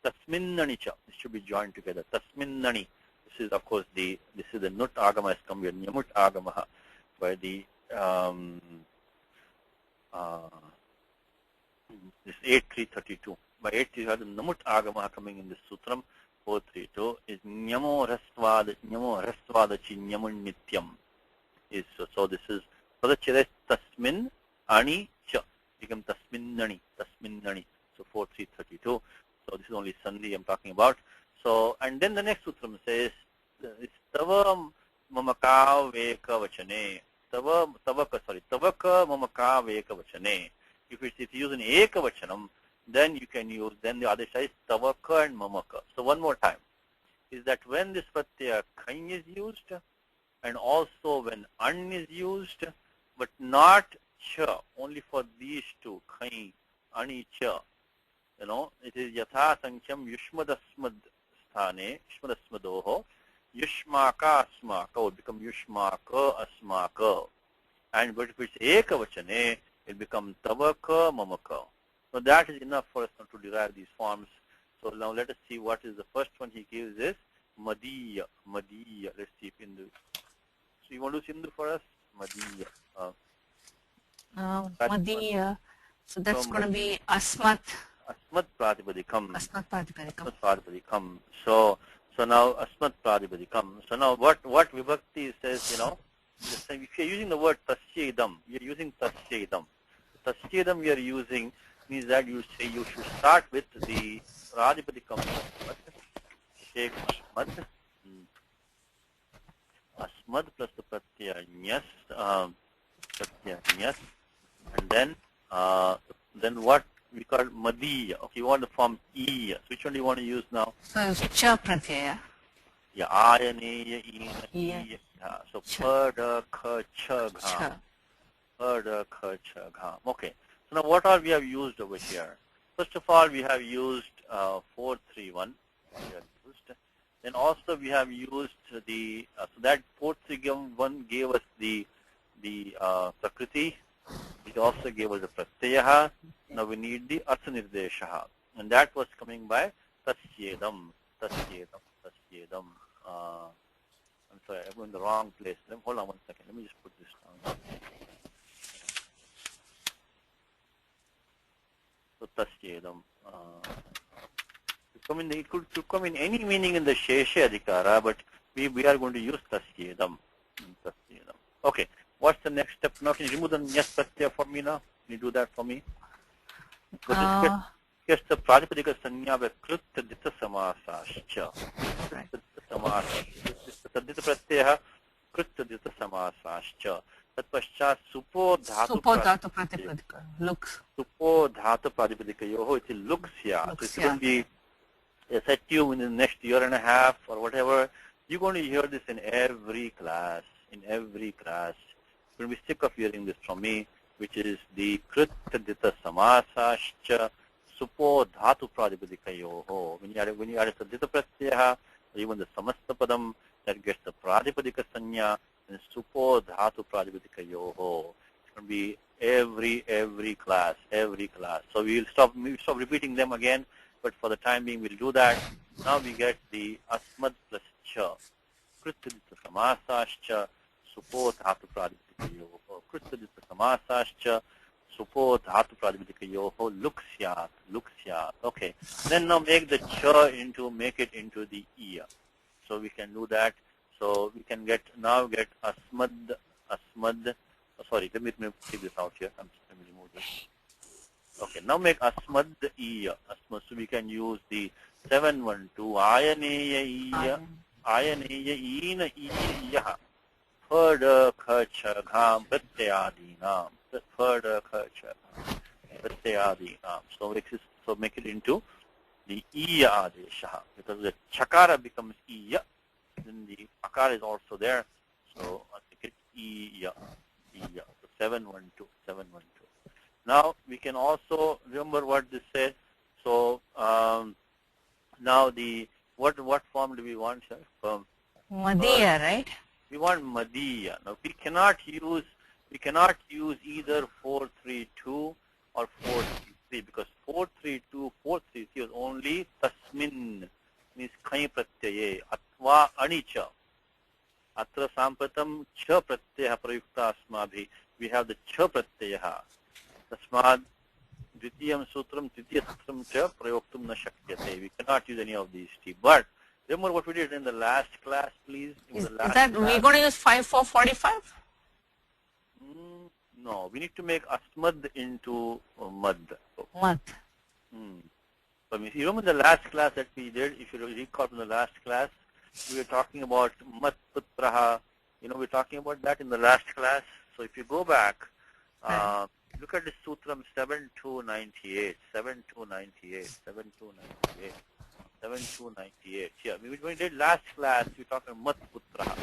S1: tasminnanicha. This should be joined together. Tasminnani. This is of course this is the nut agama has come here, nyamut agama, where the this 8332. By 8332, the namut agama coming in this sutram 432 is nyamo rastvada chi nyamun nityam. Is so this is padachira tasmin ani cha become tasminnani. So 4332. So this is only sandhi I'm talking about. So and then the next sutram says it's tava mamaka veka vachane. Tavaka mamaka veka vachane. If it's used in eka vachanam, then you can use, then the adesha is tavaka and mamaka. So one more time, is that when this pratyaya khain is used, and also when an is used, but not cha, only for these two, khain, ani cha. It is yatha sankham yushmadasmad sthane, yushmadasmadoho, yushmaka asmaka would become yushmaka asmaka. And but if it's eka vachane, it becomes tavaka mamaka. So that is enough for us now to derive these forms. So now let us see what is the first one he gives is Madiya. Let's see if Indu. So you want to do Sindhu for us? Madiya.
S2: Madiya. So that's going to be Asmat.
S1: Asmat Pratipadikam. So now Asmat Pratipadikam. So now what Vibhakti says, if you're using the word Tasyedam, you're using Tasyedam. Tasyedam you're using means that you say you should start with the Pratipadikam Asmat, Sheikh Asmad plus the Pratyaya Nyas, and then what we call Madiya. Okay, you want to form E. So which one do you want to use now?
S2: So it's Cha Pratyaya.
S1: Yeah, Ayaneya, Ina, so Pada, Kha, Cha, Gha. Pada, Kha, Cha, Gha. Okay. So now what all we have used over here? First of all, we have used 431. Then also we have used the, so that 431 gave us the Prakriti. It also gave us the Pratyaha. Now we need the Artha Nirdeshaha. And that was coming by Tasyedam. I'm sorry, I'm in the wrong place. Hold on one second. Let me just put this down. So Tasyedam. It could come in any meaning in the Shesha Adhikara, but we are going to use Tasyedam. Okay. What's the next step now? Can you remove the Nyas Pratyaya for me now? Can you do that for me? So here's the Pratipadika Sanya Krutta Dita Samasascha. Dita Pratyaya Krutta Dita Samasascha. Tat Paschat Supo Dhatu
S2: Pratipadika. Looks.
S1: Supo Dhatu Pratipadika Yoho. It looks here. So it's going to be set to you in the next year and a half or whatever. You're going to hear this in every class. You're going to be sick of hearing this from me, which is the Krutta Dita Samasascha Supo Dhatu Pratipadika Yoho. When you add the Dita Pratyaya, even the Samasta Padam, that gets the Pratipadika Sanya, and Supo Dhatu Pratipadika Yoho. It's going to be every class. So we'll stop repeating them again, but for the time being we'll do that. Now we get the asmad plus cha. Kritadita samasascha supo dhatu pradiptikayoho. Kritadita samasascha supo dhatu pradiptikayoho luksyat. Luksyat. Okay. Then now make the cha make it into the iya. So we can do that. So we can get asmad. Sorry, let me take this out here. Let me remove this. Okay, now make asmad iya. Asmad. So we can use the 712 ayaneya iya. Ayaneya ina iya. Further khacha gham pratyadinam. Further khacha pratyadinam. So make it into the iya adesha, because the chakara becomes iya, then the akara is also there. So I think it's iya. So 712. Now we can also remember what this said. So now the what form do we want here?
S2: Madhya, right?
S1: We want madhya. Now we cannot use either 432 or 433, because 432, 433 is only tasmin, means khai pratyaye atva anicha. Atra sampratam cha pratyaya prayukta asmabhi. We have the cha pratyaya. Tasmad dvitiyam sutram titiya sutram cha prayoktum na shakyate. We cannot use any of these three. But remember what we did in the last class, please?
S2: Is that we're going to use 5445?
S1: No, we need to make asmad into mad.
S2: Mad.
S1: So you remember the last class that we did, if you recall from the last class, we were talking about mat putraha. We're talking about that in the last class. So if you go back, look at the sutram 7298. Yeah, we did last class, we talked about mat putraha.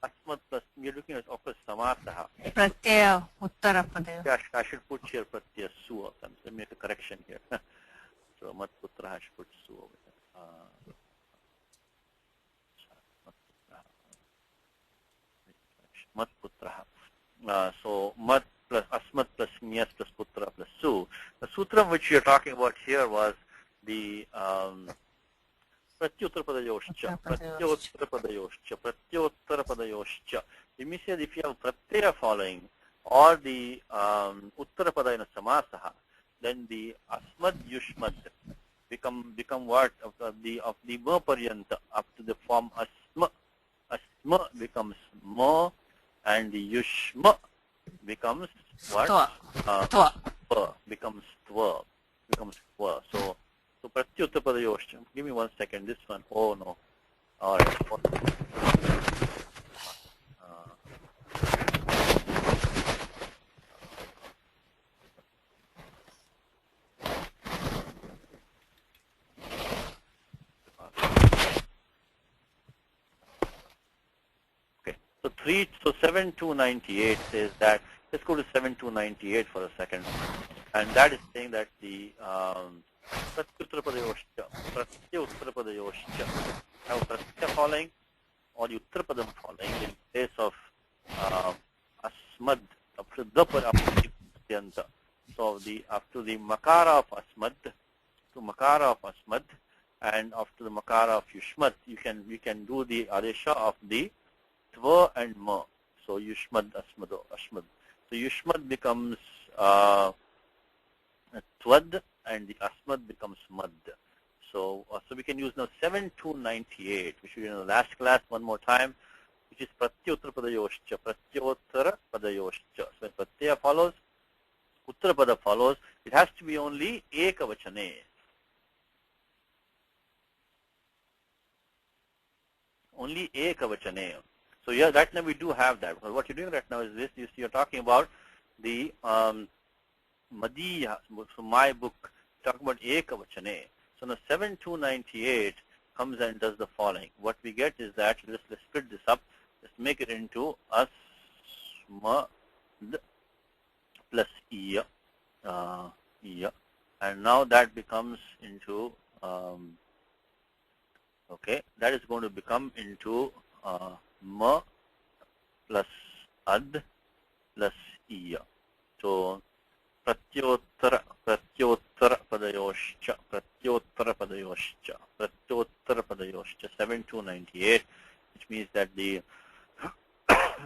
S1: Asmat plus, we are looking at, of course, samasaha.
S2: Pratyaya uttara padaya.
S1: Yeah, I should put here pratyaya su. Let me make a correction here. So mat putraha, I should put su over there. Mat putraha. So mat plus asmat plus nyas plus putra plus su. The sutram which we are talking about here was the pratyuttarapadayoscha. It means that if you have pratyaya following or the uttarapada in a samasaha, then the asmad yushmad become what of the ma paryanta up to the form asma. Asma becomes ma, and the yushma becomes what?
S2: Tva.
S1: Becomes tva. So pratyuttarapadayoscha. Give me 1 second. This one. Oh no. All right. Okay. So 7298 says that. Let's go to 7298 for a second, and that is saying that the pratyuttarapadayoscha, have pratyaya following or the uttarapadam following in place of asmad, up to the paryanta. So up to the makara of asmad, and after the makara of yushmat, you can do the adesha of the tva and ma. So yushmad asmad. So yushmad becomes twad, and the asmad becomes mad. So we can use now 7298, which we did in the last class one more time, which is pratyuttarapadayoscha. So when pratyaya follows, uttarapada follows, it has to be only ekavachane. Only ekavachane. So yeah, right now we do have that. Because what you're doing right now is this: you're talking about the madhya. So my book talking about ekavachane. So now 7298 comes and does the following. What we get is that let's split this up. Let's make it into asmad plus iya, and now that becomes into that is going to become into ma plus ad plus iya. So Pratyottara padayoscha, Pratyottara padayoscha, Pratyottara padayoscha, 7298, which means that the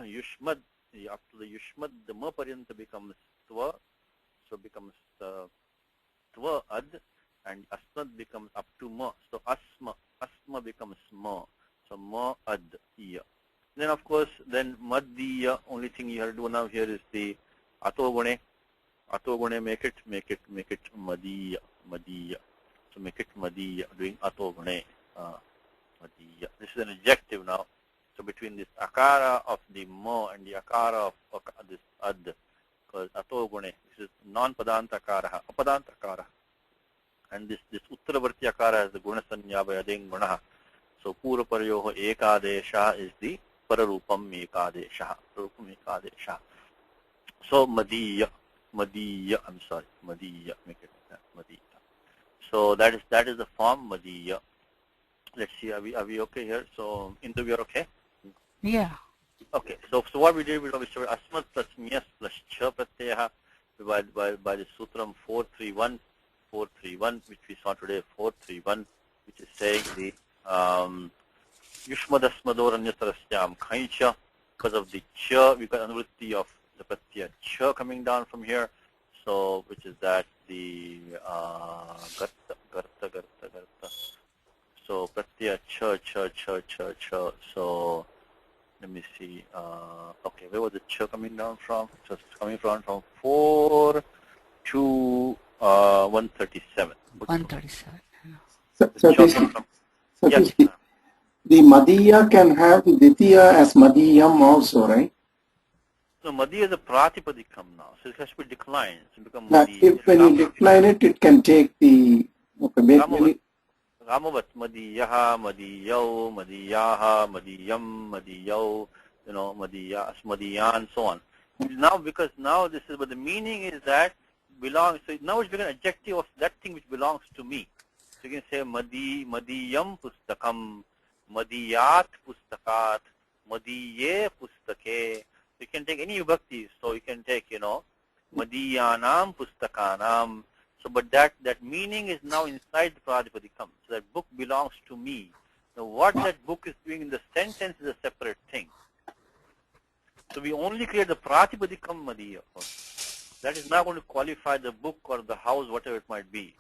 S1: Yushmad, up to the Yushmad, the Ma Paryanta becomes Tva, so becomes Tva Ad, and Asmad becomes up to Ma, so Asma becomes Ma, so Ma Ad Ya. Then of course, then Maddiya, only thing you have to do now here is the Atogune. Atogune, make it Madiya, so make it Madiya, doing Atogune, Madiya. This is an adjective now. So between this akara of the mo and the akara of this ad, because atogune, this is non-padanta akara, apadanta akara. And this uttaravarti akara is the guna sanya by ading gunaha. So pura paryoho ekadesha is the pararupam ekadesha. So Madiya, I'm sorry, Madiya, make it Madiya. So that is the form Madiya. Let's see, are we okay here? So Indu, we are okay?
S2: Yeah.
S1: Okay, so what we did, we started Asmat plus Miyas plus Cha Pratyaha divided by the Sutram 431, which we saw today, 431, which is saying the Yushmad Asmador Anyatarasyam Kaicha, because of the Cha, we got anuvritti of the Pratyaya Cha coming down from here, so which is that the Garta. So Pratyaya Cha, so let me see. Okay, where was the Cha coming down from? So it's coming from 4 to 137.
S2: 137.
S1: Yes.
S4: The Madiya can have the Ditya as Madiyam also, right?
S1: So Madiya is a Pratipadikam now, so it has to be declined. So become
S4: Now, if when you decline it, it can take the
S1: Ramavat, Madiyaha, Madiyau, Madiyaha, Madiyam, Madiyau, Madiya, Madiyan, so on. Now, because now this is, but the meaning is that belongs, so now it's become an adjective of that thing which belongs to me. So you can say Madiyam Pustakam, Madiyat Pustakat, Madiye Pustake. You can take any vibhakti, so you can take, Madiyanam Pustakanam. So, but that meaning is now inside the Pratipadikam. So that book belongs to me. Now, what that book is doing in the sentence is a separate thing. So we only create the Pratipadikam Madiya. That is not going to qualify the book or the house, whatever it might be.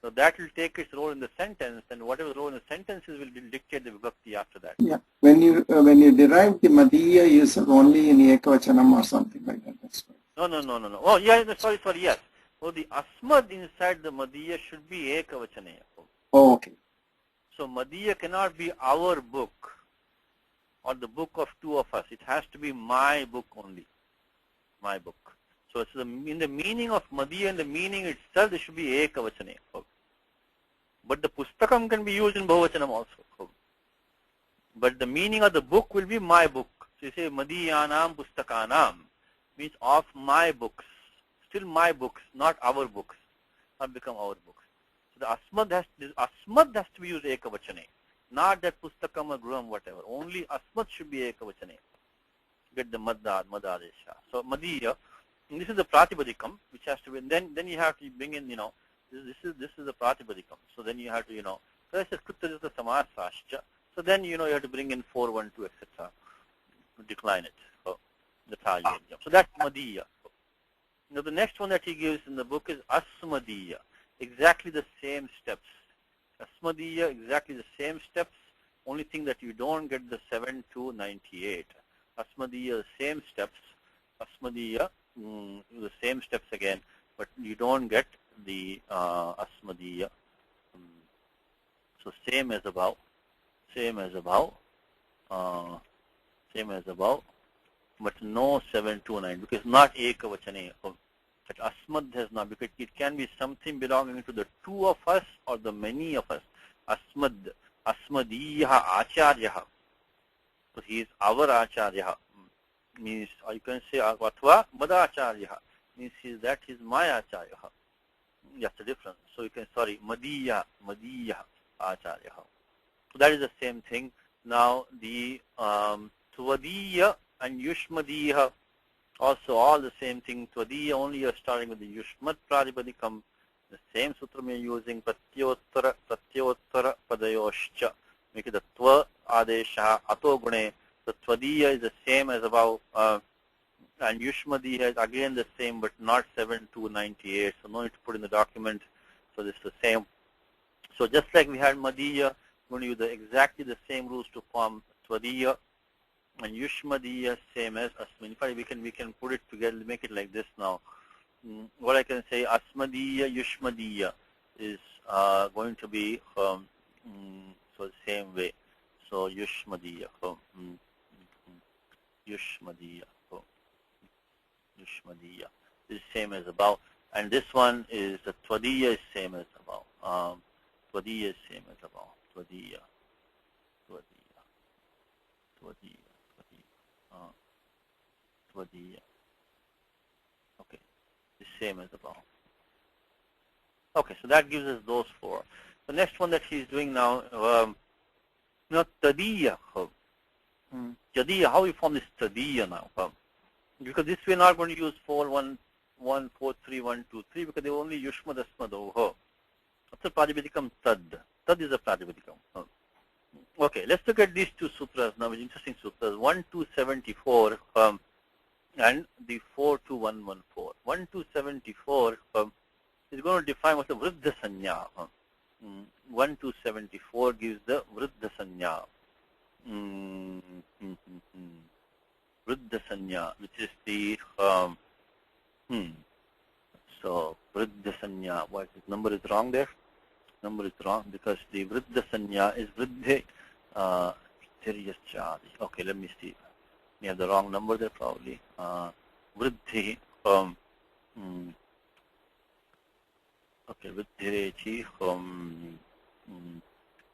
S1: So that will take its role in the sentence, and whatever role in the sentences will dictate the vibhakti after that.
S4: Yeah. When you derive the Madiya, you use only in Ekavachanam or something like that. That's right.
S1: No. Oh, yeah, sorry, yes. So the Asmad inside the Madiya should be Ekavachaneya.
S4: Oh, okay.
S1: So Madiya cannot be our book or the book of two of us. It has to be my book only. My book. So it's in the meaning of Madiya, in the meaning itself, it should be Ekavachaneya. But the Pustakam can be used in Bahuvachanam also. But the meaning of the book will be my book. So you say Madiyanam Pustakanam, means of my books. Still my books, not our books, not become our books. So the Asmad has to be used Ekavachane, not that Pustakam or Gruham, whatever. Only Asmad should be Ekavachane. Get the Madadesha. So Madiya, this is the Pratipadikam, which has to be, and then you have to bring in, this is the Pratipadikam. So then you have to, so this is Kuttajata Samasascha. So then, you have to bring in 412, etc. to decline it. So that's how you get. So that's Madiya. Now the next one that he gives in the book is Asmadiya. Exactly the same steps. Asmadiya, exactly the same steps. Only thing that you don't get the 7 to 98. Asmadiya, the same steps. Asmadiya, the same steps again, but you don't get the Asmadiya. So same as above. But no 729, because not Ekavachane. But Asmad has not, because it can be something belonging to the two of us or the many of us. Asmadiyaha Acharyaha. So he is our Acharyaha. Means, or you can say Vatva Madacharyaha. Means he's my Acharyaha. That's the difference. So you can, Madiya Acharyaha. So that is the same thing. Now the Tvadiya and Yushmadiya Also, all the same thing. Tvadiya, only you're starting with the Yushmat Pratipadikam. The same sutra you're using. Pratyottara Padayoscha. Make it the Tva Adesha Ato Gune. The Tvadiya is the same as above. And Yushmadiya is again the same, but not 7298. So no need to put in the document. So this is the same. So just like we had Madiya, we're going to use exactly the same rules to form Tvadiya. And Yushmadiya same as Asmadiya. In fact, we can put it together, make it like this now. What I can say, Asmadiya, Yushmadiya is going to be so the same way. So Yushmadiya, Yushmadiya, Yushmadiya is same as above. And this one is the Tvadiya is same as above. Tvadiya is same as above. Tvadiya, Tvadiya, Tvadiya. Tvadiya. Okay, the same as above. Okay, so that gives us those four. The next one that he's doing now, Tadiya. Tadiya, how we form this Tadiya now? Because this we're not going to use 4, 1, 1, 4, 3, 1, 2, 3 because they only Yushmad Asmad Oho. That's a Pratipadikam Tad. Tad is a Pratipadikam. Okay, let's look at these two sutras now, which interesting sutras. 1274 and the 42114. 1274 is going to define what's the Vriddha Sanya. 1274 gives the Vriddha Sanya. Vriddha Sanya, which is the so Vriddha Sanya. What this number is wrong there? Number is wrong because the Vriddha Sanya is Vriddhe. Okay, let me see. We have the wrong number there probably. Vriddhi. Okay, Vriddhirechi.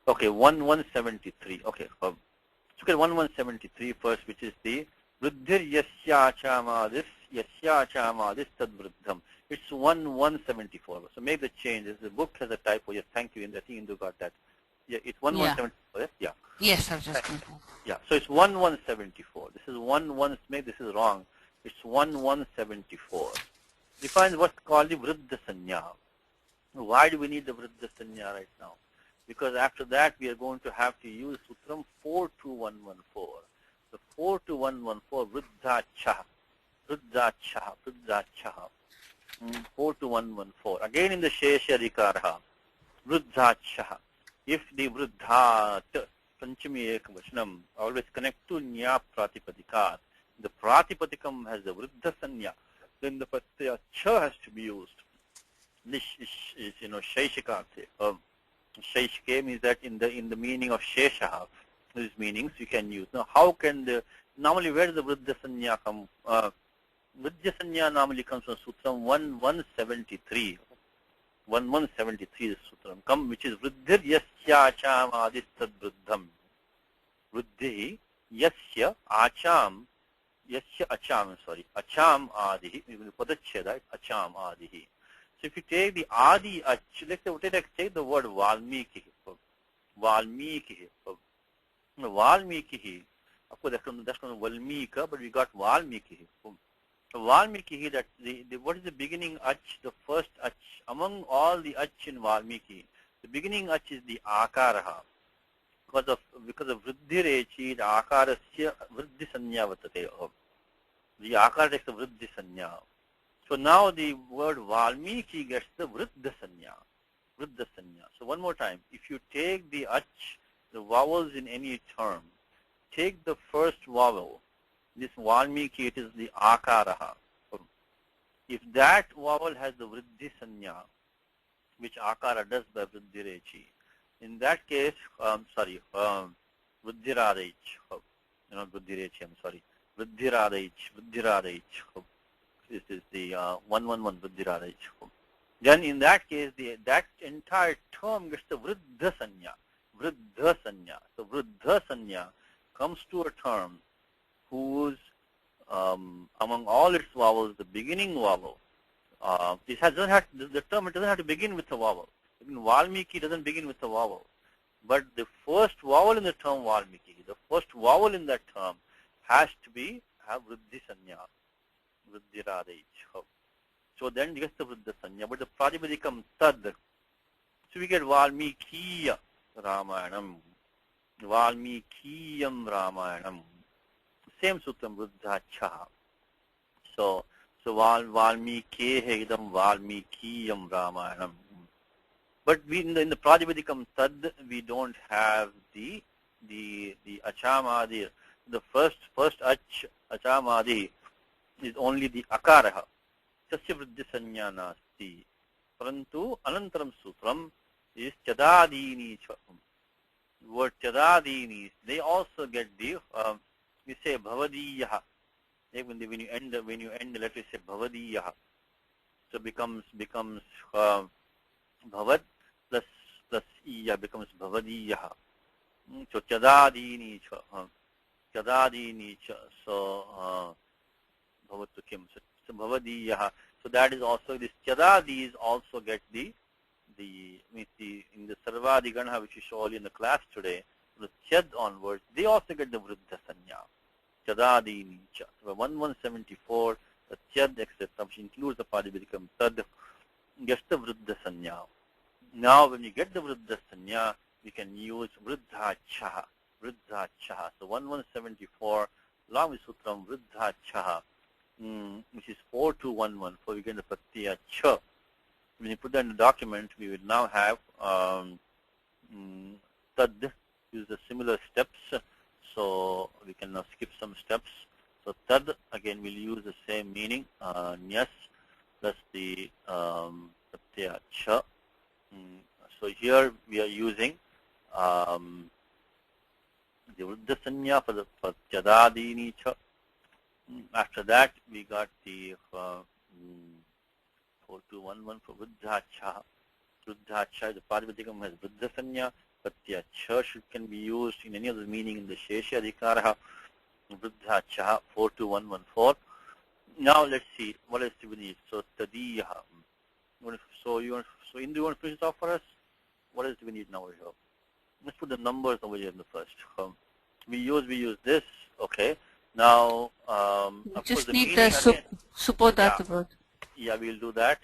S1: Okay, 1173. Okay, let's look at 1173 first, which is the Vriddhir Yasyachamadis Tad Vriddham. It's 1174. So make the changes. The book has a typo. Yes, thank you. I think Indu got that. Yeah, it's 1174. Yes? Yeah.
S2: Yes, I was just going to.
S1: Yeah, so it's 1174. This is 11. Maybe this is wrong. It's 1174. Defines what's called the Vriddha Sanya. Why do we need the Vriddha Sanya right now? Because after that we are going to have to use Sutram 42114. The 42114 Vriddhacha. Vriddhacha. Vriddhacha. 42114. Again in the Shesha Adhikaraha. Vriddhacha. If the Vriddhat Panchami Ekavachanam always connect to Nya Pratipadika, the Pratipadikam has the Vriddha Sanya, then the Pratyaya Cha has to be used. This is Shaishikarte. Shaishike means that in the meaning of Shesha, these meanings you can use. Now how can normally where does the Vriddha Sanya come? Vriddha Sanya normally comes from Sutram 1173. 1173 is Sutram come, which is Vriddhir Yasya Acham Adis Tad Vriddham. Vriddhi Yasya Acham Acham Adihi. Padacheda, Acham Adihi. So if you take the Adi Ach, let's say take the word Valmiki. Valmiki. Valmiki. Of course that's from Valmika, but we got Valmiki. Valmiki, that what is the beginning ach, the first ach among all the ach in Valmiki? The beginning ach is the akaraha. Because of Vriddhirechi, the akarasya Vriddhi Sanya vatate. The akara takes the Vriddhi Sanya. So now the word Valmiki gets the Vriddha Sanya. Vriddha Sanya. So one more time, if you take the ach, the vowels in any term, take the first vowel. This Valmiki, it is the akaraha. If that vowel has the Vriddhi Sanya, which akara does by Vriddhirechi, in that case, Vriddhiradich, not Vriddhirechi, I'm sorry, Vriddhiradich, this is the 111 Vriddhiradich. Then in that case, that entire term gets the Vriddha Sanya. Vriddha Sanya. So Vriddha Sanya comes to a term whose among all its vowels, the beginning vowel, the term it doesn't have to begin with a vowel. Even Valmiki doesn't begin with a vowel. But the first vowel in the term Valmiki, the first vowel in that term has to have Vriddhi Sanya. Vriddhiradaicha. So then you get the Vriddha Sanya, but the Pratipadikam Tad. So we get Valmikiya Ramayanam. Valmikiyam Ramayanam. Same sutram Vriddhacha. So Valmikehe idam Valmikiyam Ramayanam. But we in the Pratipadikam Tad we don't have the Achamadi. The first Achamadi is only the Akaraha. Tasya Vriddhi Sanya Nasti. Parantu Anantaram Sutram is Chadadini. Word Chadadini, they also get the we say Bhavadiyaha. When you end the letter, you say Bhavadiyaha. So becomes Bhavad plus Iya becomes Bhavadiyaha. So Chadadini so Bhavatu Kim. So Bhavadiyaha. So that is also this Chadadis also get the in the Sarvadi Ganha which we saw in the class today, the Chad onwards, they also get the Vriddha Sanya. Chadadini cha. So 1174, the Chad etc., which includes the Pratipadikam Tad, gets the Vriddha Sanya. Now when you get the Vriddha Sanya, we can use Vriddha Chaha. So 1174, along with Sutram Vriddha Chaha, which is 4211, so we get the Pratyaya Cha. When you put that in the document, we will now have Tad, use the similar steps, so we can now skip some steps. So Tad, again, we'll use the same meaning, Nyas, plus the Pratyaya Cha. So here we are using the Vriddha Sanya for Chadadini Cha. After that, we got the 4211 for Vriddhacha. Vriddhacha, the Pratipadikam has Vriddha Sanya, but the Cha can be used in any other meaning in the Shesha Adhikaraha. Vriddhacha, 42114. Now let's see, what else do we need? So Tadiyaha. So Indu, you want to finish it off for us? What else do we need now over here? Let's put the numbers over here in the first. We use this, okay. Now, of
S2: Just
S1: course, the
S2: need
S1: meaning
S2: the
S1: again,
S2: Supodhatu word.
S1: Yeah, we'll do that.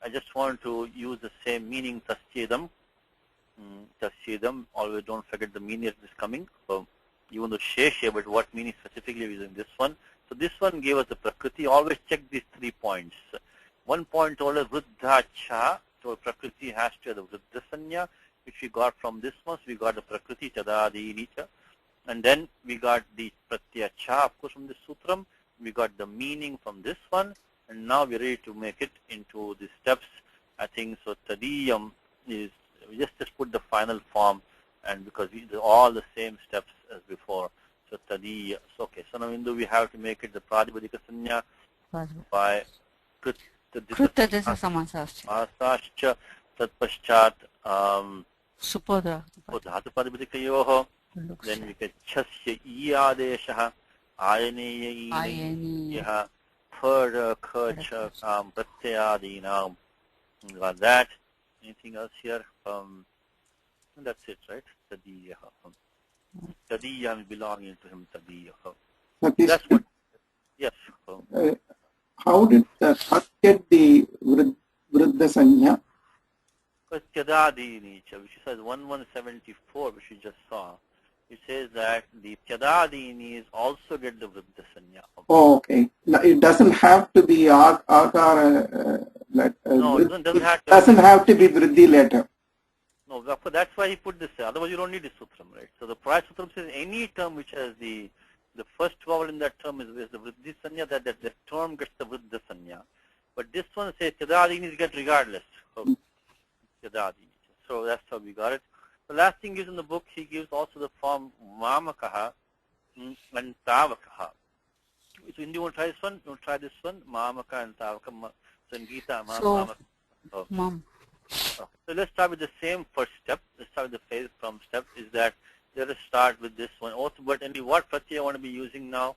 S1: I just want to use the same meaning, Tasyedam. Always don't forget the meaning that is coming. So, even though Shesha, but what meaning specifically using this one. So this one gave us the Prakriti. Always check these 3 points. 1 point told us Vriddhacha. So Prakriti has to have the Vriddha Sanya, which we got from this one. So we got the Prakriti Chadadini Cha. And then we got the Pratyaya Cha, of course, from this Sutram. We got the meaning from this one. And now we're ready to make it into the steps. I think so. Tadiyam is, we just put the final form, and because they're all the same steps as before. So Tadiya. So, okay. So now Indu, we have to make it the Pratipadika Sanya by
S2: Krutta Disa Samasascha.
S1: Asascha Tatpaschat
S2: Supodhatu.
S1: Dhatu Pratipadikayoho. Then we get Chasya Iyadeshaha Ayaneya Third Khacha Pratyayadinam. Got that. Anything else here? That's it, right? Tadiyaha. Tadiyam is belonging to him, Tadiyaha. That's what, yes.
S4: How did the Tat get the Vriddha Sanya?
S1: Because Chadadini, which says 1174, which we just saw, it says that the Chadadinis also get the Vriddha Sanya.
S4: Oh, okay. No, it doesn't have to be Akara.
S1: No, it doesn't have to.
S4: Doesn't have to be Vriddhi letter.
S1: No, that's why he put this there. Otherwise, you don't need the Sutram, right? So the prior Sutram says any term which has the first vowel in that term is the Vriddhi Sanya, that the term gets the Vriddha Sanya. But this one says Chadadinis get regardless of Chadadini. So that's how we got it. The last thing is in the book, he gives also the form Mamakaha and Tavakaha. So, do you want to try this one? You want to try this one? Mamaka and Tavaka. Sangita, Mamaka.
S2: So, Mom.
S1: Okay. So let's start with the same first step. Let's start with the phase from step. Is that let us start with this one. Also, but what pratyaya I want to be using now?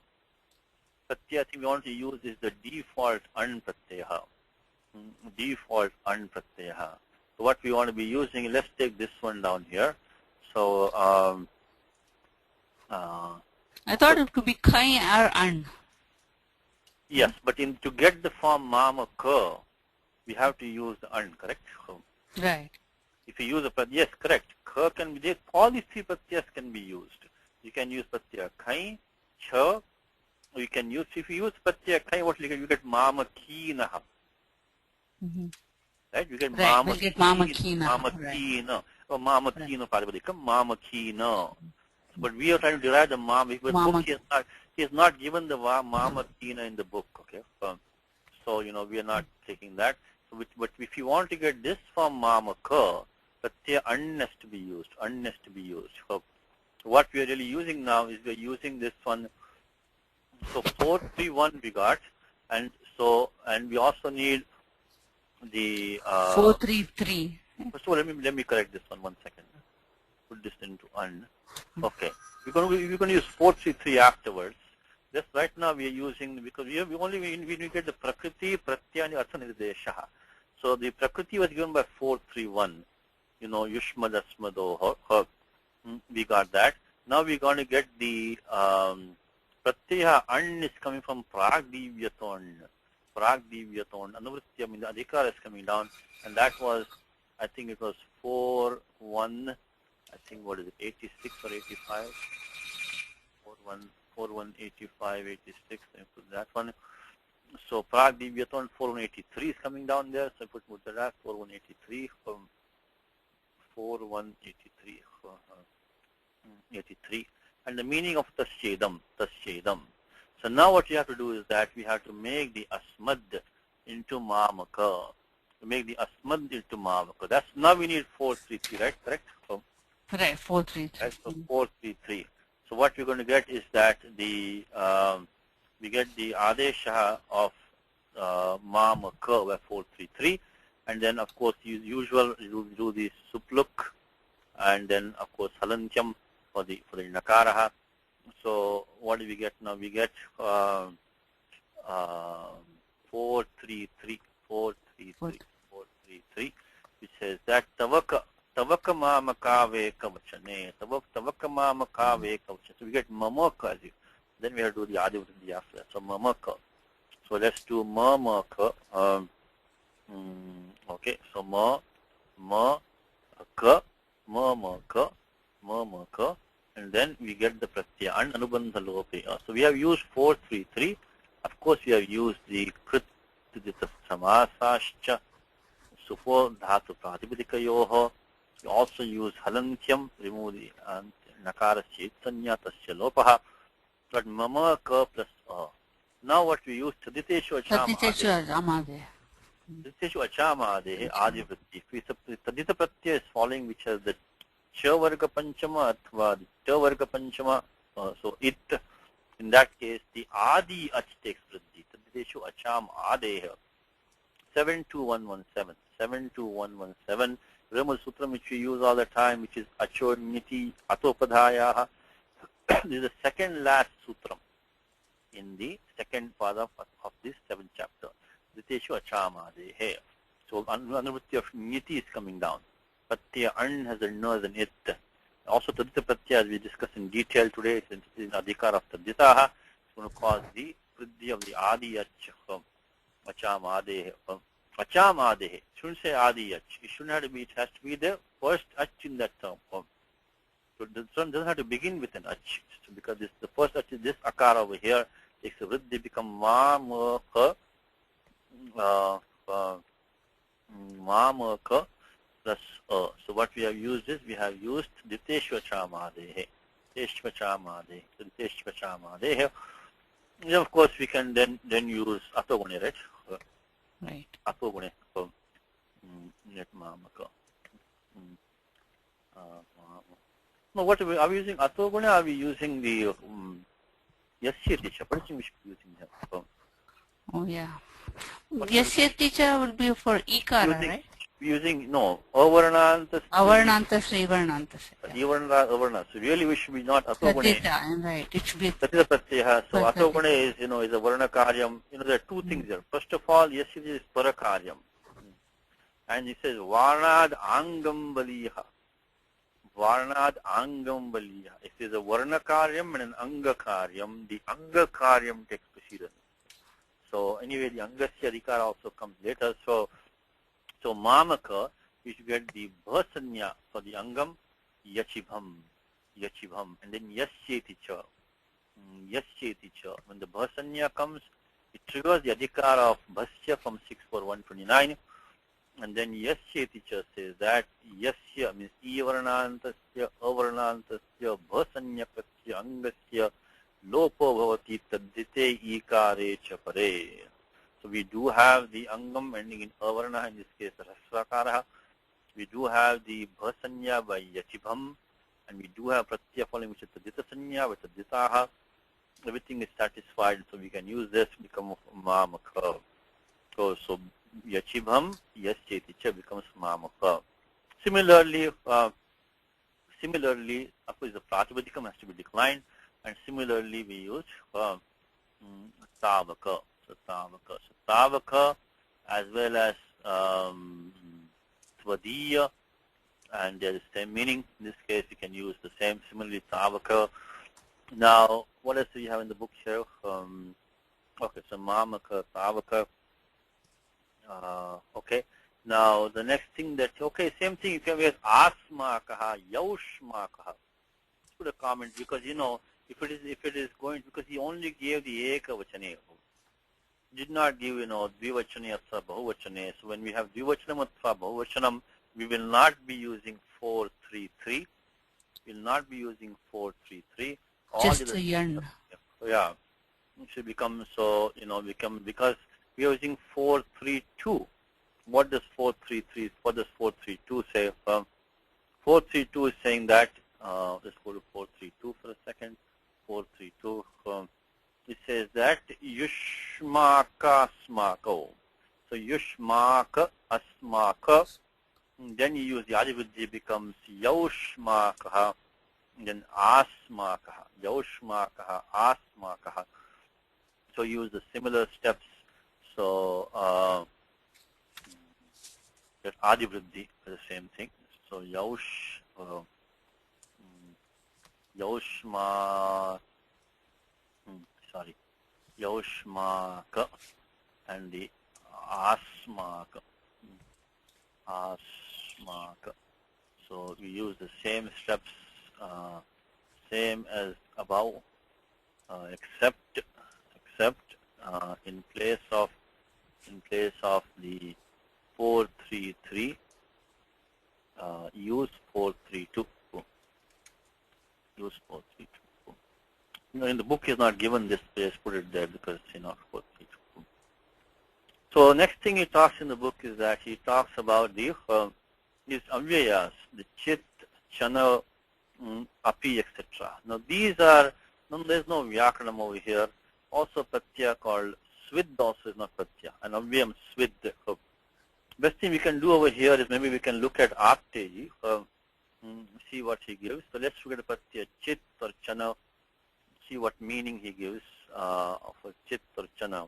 S1: Pratyaya I think we want to use is the default an pratyaya. Default an pratyaya. So what we want to be using, let's take this one down here. So
S2: I thought it could be Kai or An.
S1: Yes, but to get the form mama ka, we have to use the an, correct?
S2: Right.
S1: If you use a yes, correct. Ka can be, all these three pratyas can be used. You can use pratyaya kai, cha. You can use, if you use pratyaya kai, what you get mama kinaha. Right? You get
S2: Right.
S1: mama
S2: We'll get mama
S1: kina,
S2: kina.
S1: mama kina, or mama kina padapadika, mama kina. But we are trying to derive the mama. Because book he has not given the mama kina in the book. Okay. So we are not taking that. So but if you want to get this from mama ka, pratyaya an has to be used. An has to be used. So what we are really using now is we are using this one. So 431 we got, and we also need the
S2: 433.
S1: first of all, let me correct this one second. Put this into an. Okay, we're going to use 433 afterwards. Just right now we are using, because we get the prakriti, pratyaya, and artha nirdesha. So the prakriti was given by 431. Yushmad asmado. We got that. Now we're going to get the pratyaya an is coming from pragdivyaton. Pragdivyaton. Anuvritya, the adhikar is coming down, and that was, I think it was 4-1. I think, what is it, 86 or 85? 4-1, 85, 86. I put that one. So pragdivyaton 4183 is coming down there. So I put Muttara 4183 from 4183. 83. And the meaning of tasyedam. So now what you have to do is that we have to make the asmad into mamaka. To make the asmad into mamaka. That's now we need 433, right? Correct?
S2: Right, 433.
S1: Right, so 433. So what we're going to get is that we get the adesha of mamaka by 433, and then of course usual you do the supluk, and then of course halantyam for the nakaraha. So what do we get now? We get 433, which says that tavaka mamaka vekavachane, tavaka mamaka vekavachane. So we get mamaka. Then we have to do the adivritti after that. So mamaka. So let's do mamaka. Okay. So mamaka, and then we get the pratyaya and anubandha lope. So we have used 433. Of course, we have used the krit samasascha supo dhatu pratipadikayoho. We also use halantyam, remove the nakara chaitanya tasya lopaha. But mama ka plus a. Now what we use, taditeshu achama ade adivritti. Tadita pratyaya is following, which has the cha varga panchama athva the ta varga panchama. So it, in that case, the adi ach takes vriddhi. Taditeshu acham adeha. 72117. 72117. Remember the sutram which we use all the time, which is acho niti atopadhaya. This is the second last sutram in the second part of this 7th chapter. Diteshu achamadehe. So anuvritti of niti is coming down. Pratyaya an has a no as an it. Also tadita pratyaya, as we discussed in detail today, since it is adhikar of taditaha, it's going to cause the vriddhi of the adi ach. Achamadehe. Achamadehe. Shouldn't say adi ach. It shouldn't have to be, it has to be the first ach in that term. So the term doesn't have to begin with an ach. So because this, the first ach is this akara over here, takes a vriddhi, become mamaka, mamaka plus a. So what we have used is, we have used diteshvachamadehe. Diteshvachamadehe. So diteshvachamadehe. Of course, we can then use atogune, right?
S2: Right.
S1: Atogune. Net mamaka. No, what are we using? Atogune? Are we using the yasya teacher? What is we should be using here?
S2: Oh yeah. Yasya teacher will be for ikara, right?
S1: Using no avarnanta.
S2: Avarnanta, srivarnanta.
S1: Avarna. So really, we should be not atogune.
S2: Right. It should be.
S1: That is a pratyaya. So atogune is is a varna karyam. There are two things there. First of all, yasya is para karyam, and it says varnad angam baliha. Varnad angam baliha. If it is a varna karyam and an anga karyam, the anga karyam takes precedence. So anyway, the Angasya Rikara also comes later. So Mamaka, we should get the Bhasanya for the Angam, Yachibham, and then Yasyeti cha. Yasyeti cha. When the Bhasanya comes, it triggers the Adhikara of Bhasya from 64129. And then Yasyeti cha says that Yasya means Ivarnantasya, Avarnantasya, Bhasanyakasya, Angasya, Lopo bhavati tadhite ikare cha pare. So we do have the Angam ending in Avarna, in this case Rasrakara. We do have the Bhasanya by Yachibham, and we do have Pratyaya following which is Tadhita Sanya with Tadhitaha. Everything is satisfied, so we can use this to become Mamaka. So Yachibham, Yasyeticha becomes Mamaka. Similarly, of course, the Pratipadikam has to be declined, and similarly we use Tavaka. So Tavaka as well as Tvadiya, and there is the same meaning. In this case, you can use the same. Similarly, Tavaka. Now, what else do you have in the book here? Okay, so Mamaka, Tavaka. Okay. Now, the next thing that, okay, same thing. You can use Asmakaha, Yaushmakaha. Put a comment, because if it is going, because he only gave the Eka Vachane. Did not give, Dvivachane Atha Bahuvachane. So when we have Dvivachanam Atha Bahuvachanam, we will not be using 433. We will not be using 433.
S2: Just a yarn.
S1: Yeah. It should become, so, because we are using 432. What does 432 say? 432 is saying that, let's go to 432 for a second. 432. It says that Yushmaka Asmako. So Yushmaka Asmaka. Then you use the Adibuddhi, becomes Yaushmakaha. Then Asmakaha. Yaushmakaha, Asmakaha. So use the similar steps. So that Adibuddhi is the same thing. So Yaushmaka and the Asmaka. So we use the same steps, same as above, except in place of the 433, use 432. Use 432. In the book is not given this place, put it there because 432. So next thing he talks in the book is that he talks about these avyayas, the chit, chana, api, etc. Now these are, there's no vyakaranam over here. Also pratyaya called swid also is not pratyaya. And avyam swid. Best thing we can do over here is maybe we can look at Apteji, see what he gives. So let's look at pratyaya chit or chana, see what meaning he gives of a chit or chana.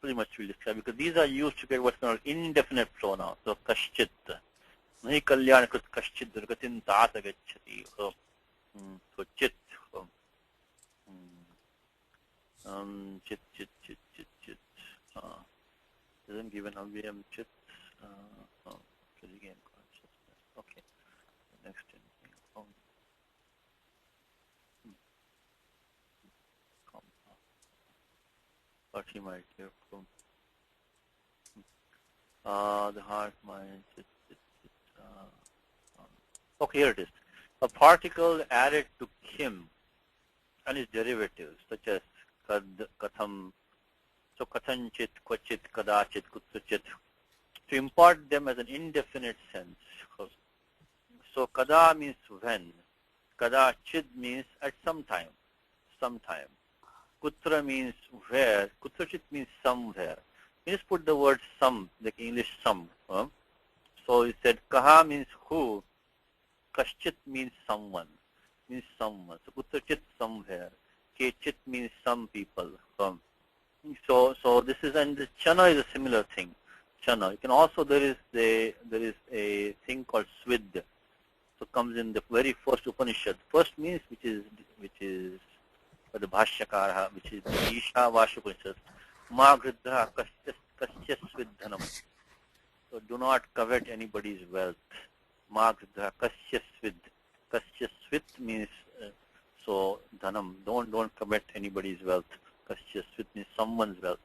S1: Pretty much we'll describe, because these are used to get what's called indefinite pronoun. So kaschit. Nahi kalyan krit kaschit durgatin tata gacchati. So chit. Chit. Doesn't give an avyam chit. Again, consciousness. Okay. The next thing. What he might give from the heart, mind. Okay, here it is. A particle added to kim and its derivatives, such as kad, katham, so kathanchit, kvachit, kadachit, kutsachit, to impart them as an indefinite sense. So kada means when, kadachit means at some time. Kutra means where, kutrachit means somewhere. You just put the word some, like English some. So he said kaha means who, kaschit means someone. So kutrachit somewhere, kechit means some people. So this is, and the chana is a similar thing. Chana. You can also, there is a thing called swid. So comes in the very first Upanishad. First means which is the Bhashyakara, which is the Isha Vasha Upanishad. Ma gridha kasyasvid dhanam. So do not covet anybody's wealth. Ma gridha kasyasvid. Kasyasvid means so dhanam. Don't covet anybody's wealth. Kasyasvid means someone's wealth.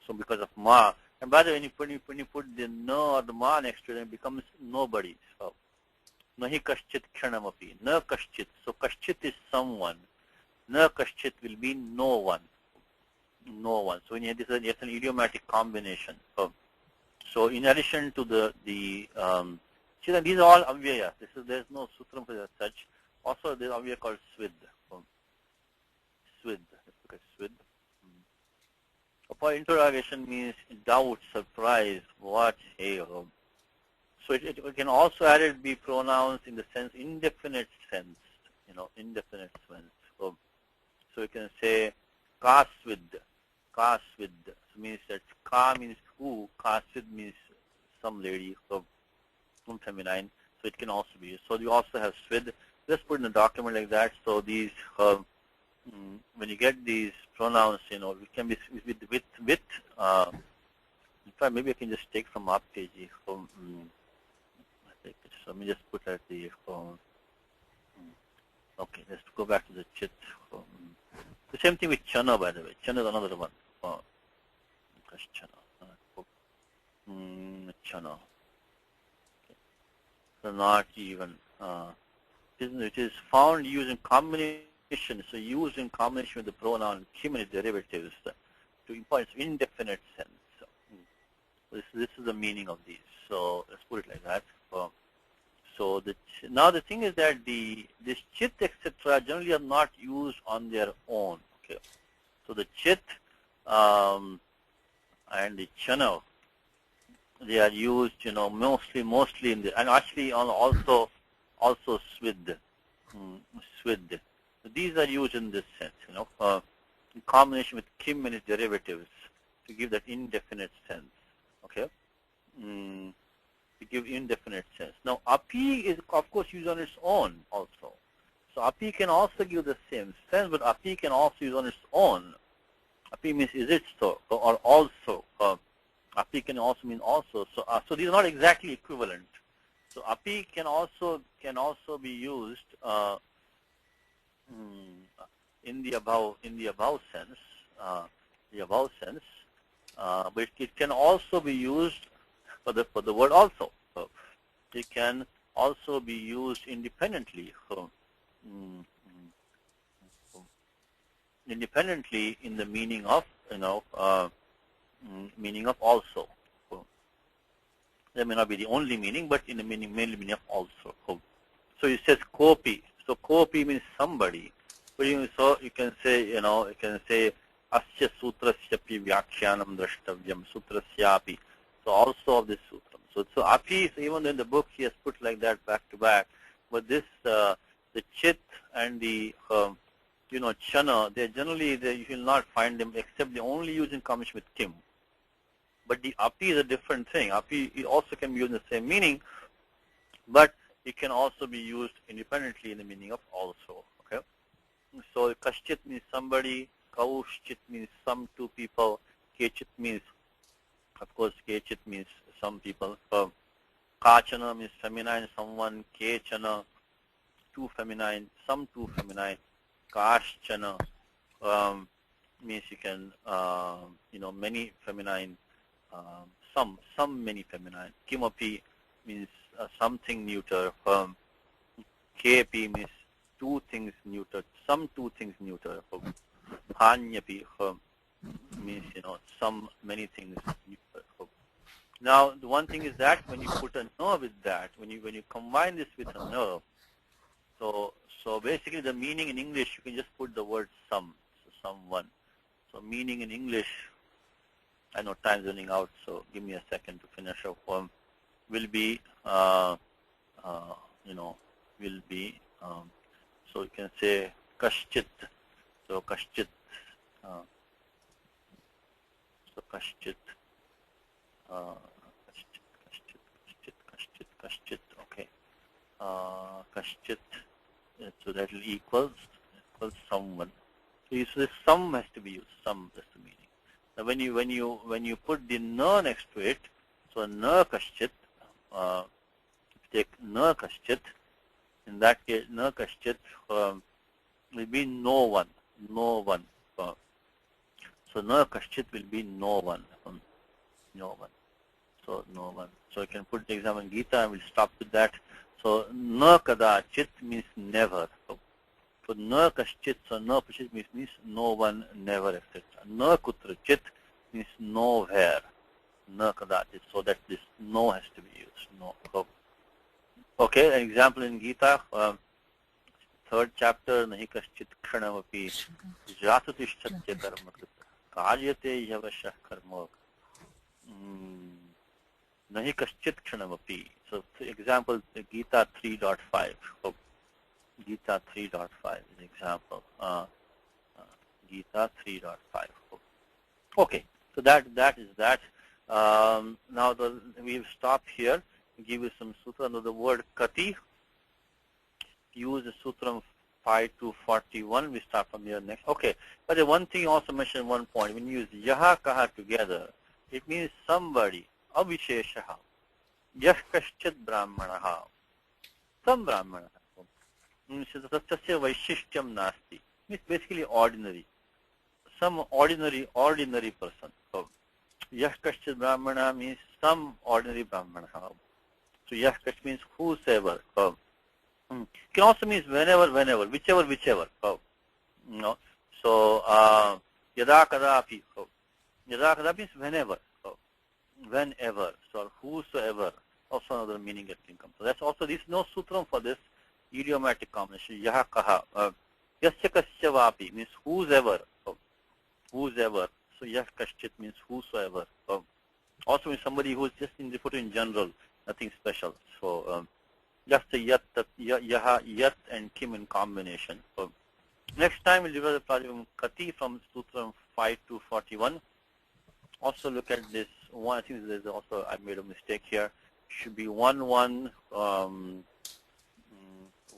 S1: So because of ma, and by the way, when you put the no or the ma next to it, it becomes nobody. So nahi kaschit kshanamapi. Na kaschit. So kaschit is someone. Na kaschit will be no one. No one. So this is an idiomatic combination. So in addition to these are all avyaya. There's no sutram for such. Also there's avyaya called swid. Swid. Let's look at swid. For interrogation means doubt, surprise, what, hey. So it can also added be pronounced in the sense indefinite sense. Indefinite sense. So you can say kaswid. Kaswid means that ka means who, kaswid means some lady, so feminine. So it can also be used. So you also have swid. Just put in a document like that. So these when you get these pronouns, it can be with. In fact, maybe I can just take from up page. So let me just put at the. Okay, let's go back to the chit. The same thing with chana, by the way. Chana is another one. Chana. Okay. So not even. It is found using combination. So used in combination with the pronoun kim and derivatives to imply indefinite sense. So this is the meaning of these. So let's put it like that. So now the thing is that this chit etc. generally are not used on their own. Okay. So the chit and the chana, they are used mostly in the, and actually on also swid. Swid. So these are used in this sense, in combination with kim and its derivatives to give that indefinite sense. Okay. To give indefinite sense. Now, api is, of course, used on its own also. So, api can also give the same sense, but api can also use on its own. Api means is it so, or also. Api can also mean also. So these are not exactly equivalent. So, api can also be used in the above sense. But it can also be used for the word also. So it can also be used independently. Independently in the meaning of also. So that may not be the only meaning, but in the mainly meaning of also. So it says kopi. So kopi means somebody. So you can say asya sutrasyapi vyakhyanam drashtavyam sutrasyapi. So also of this sutram. So api, even in the book he has put like that back to back. But this the chit and the chana, they generally you will not find them except they only use in combination with kim. But the api is a different thing. Api it also can be used in the same meaning, but it can also be used independently in the meaning of also. Okay. So kaschit means somebody, kaushchit means some two people, kechit means, of course, kechit means some people. Kachana means feminine, someone, kechana, two feminine, some two feminine. Kashchana means you can, many feminine, some many feminine. Kimapi means something neuter. Kepi means two things neuter, some two things neuter. Hanyapi means, some many things neuter. Now, the one thing is that when you put a no with that, when you combine this with a no, so basically the meaning in English, you can just put the word some, so someone. So meaning in English, I know time's running out, so give me a second to finish up. Will be, so you can say kaschit. So kaschit, kaschit. Okay. Kaschit. So that will equals someone. So this sum has to be used. Sum is the meaning. When you put the na next to it, so na kaschit, take na kaschit, in that case na kaschit will be no one, no one. So na kaschit will be no one, no one. So no one. So you can put the example in Gita and we'll stop with that. So na kadachit means never. So na kaschit, so na kaschit means no one, never, etc. Na kutrachit means nowhere. Na kadachit. So that this no has to be used. No. Okay, an example in Gita, third chapter, nahi kaschit kshanamapi jatutishchatya karmakrit karyate yavashah karma. Nahi kaschit kshanamapi. So example, Gita 3.5. Gita 3.5 is an example. Gita 3.5. Okay, so that is that. Now we've stopped here. Give you some sutra. Now the word kati. Use the sutram 5 to 41. We start from here next. Okay, but the one thing also mentioned one point. When you use yaha kaha together, it means somebody. Avisheshaha. Yah kaschit brahmanaha. Some brahmanaha. Tasya vaishishtyam nasti. Means basically ordinary. Some ordinary person. So yah kaschit brahmana means some ordinary brahmanaha. So yah kaschit means whosoever. Can also means whenever, whichever. No. So yada kadapi. Yada kadapi means whenever. Whenever. So whosoever. Also another meaning that can come. So that's also, this no sutram for this idiomatic combination. Yaha kaha. Yasya kasya vapi means whosoever. Whosoever. So yah kaschit means whosoever. Also means somebody who is just in the put in general, nothing special. So just the yat, yaha, yat and kim in combination. So next time we'll develop the project kati from sutram 5 to 41. Also look at this one. I think there's also, I made a mistake here. Should be 1-1, 1-1.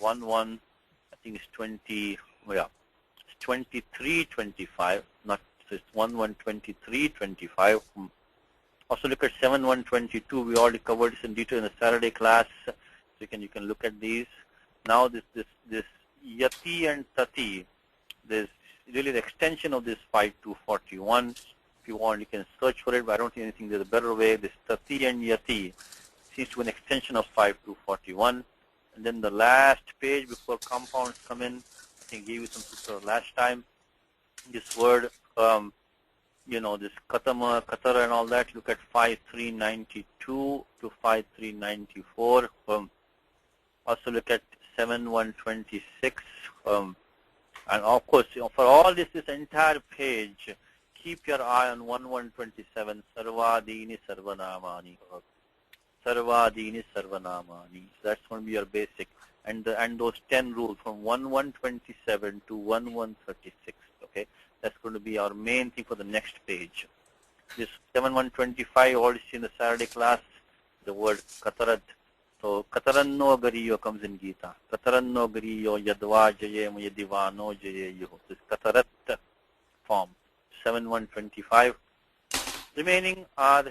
S1: I think it's 20. Yeah, it's 23-25. Not, so it's 1-1, 23-25. Also look at 7-1-22. We already covered this in detail in the Saturday class. So you can look at these. Now this yati and tati. There's really the extension of this 5 to 41. If you want, you can search for it, but I don't think anything there's a better way. This tati and yati seems to be an extension of 5 to 41. And then the last page before compounds come in, I think I gave you some sutra last time. This word, this katama, katara and all that, look at 5.392 to 5.394. Also look at 7.126. And of course, for all this entire page, keep your eye on 1.127, Sarvadini Sarvanamani. Sarvadini Sarvanamani. So that's going to be your basic. And those 10 rules from 1.127 to 1.136. Okay, that's going to be our main thing for the next page. This 7.125 already seen in the Saturday class. The word katarat. So kataranno gariyo comes in Gita. Kataranno gariyo yadva jayem yadivano jayeyo. This katarat form. 7.125. Remaining are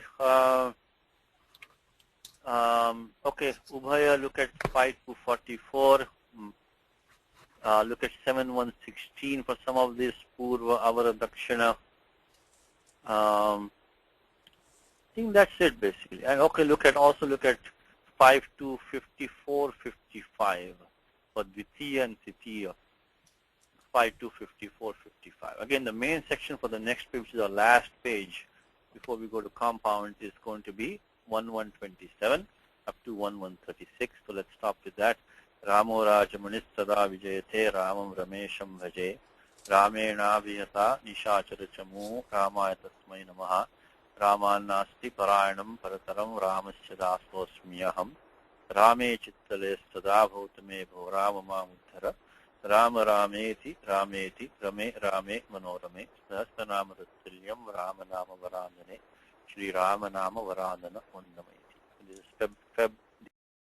S1: okay. Ubhaya, look at 5 to 44. Look at 7.116 for some of this Purva, Avara, Dakshina. I think that's it basically. And okay, also look at 5 to 54, 55 for Dvitiya and Tritiya. 5 to 54, 55. Again, the main section for the next page, which is our last page before we go to compound, is going to be 1.127 up to 1.136. So let's stop with that. Ramo Rajamanistada Vijayate Ramam Ramesham Bhaje Ramena Vihata Nishacharachamu Ramaya Tasmai Namaha Ramanasti Parayanam Parataram Ramasya Dasosmiyaham Rame Chittale Sada Bhautame Bho Ramama Muddhara Rama Rameti Rameti Rame Rame Manorame Sahasranama Rattilyam Ramanama Varandane Shri Ramanama Varandana Undamaiti. This is Feb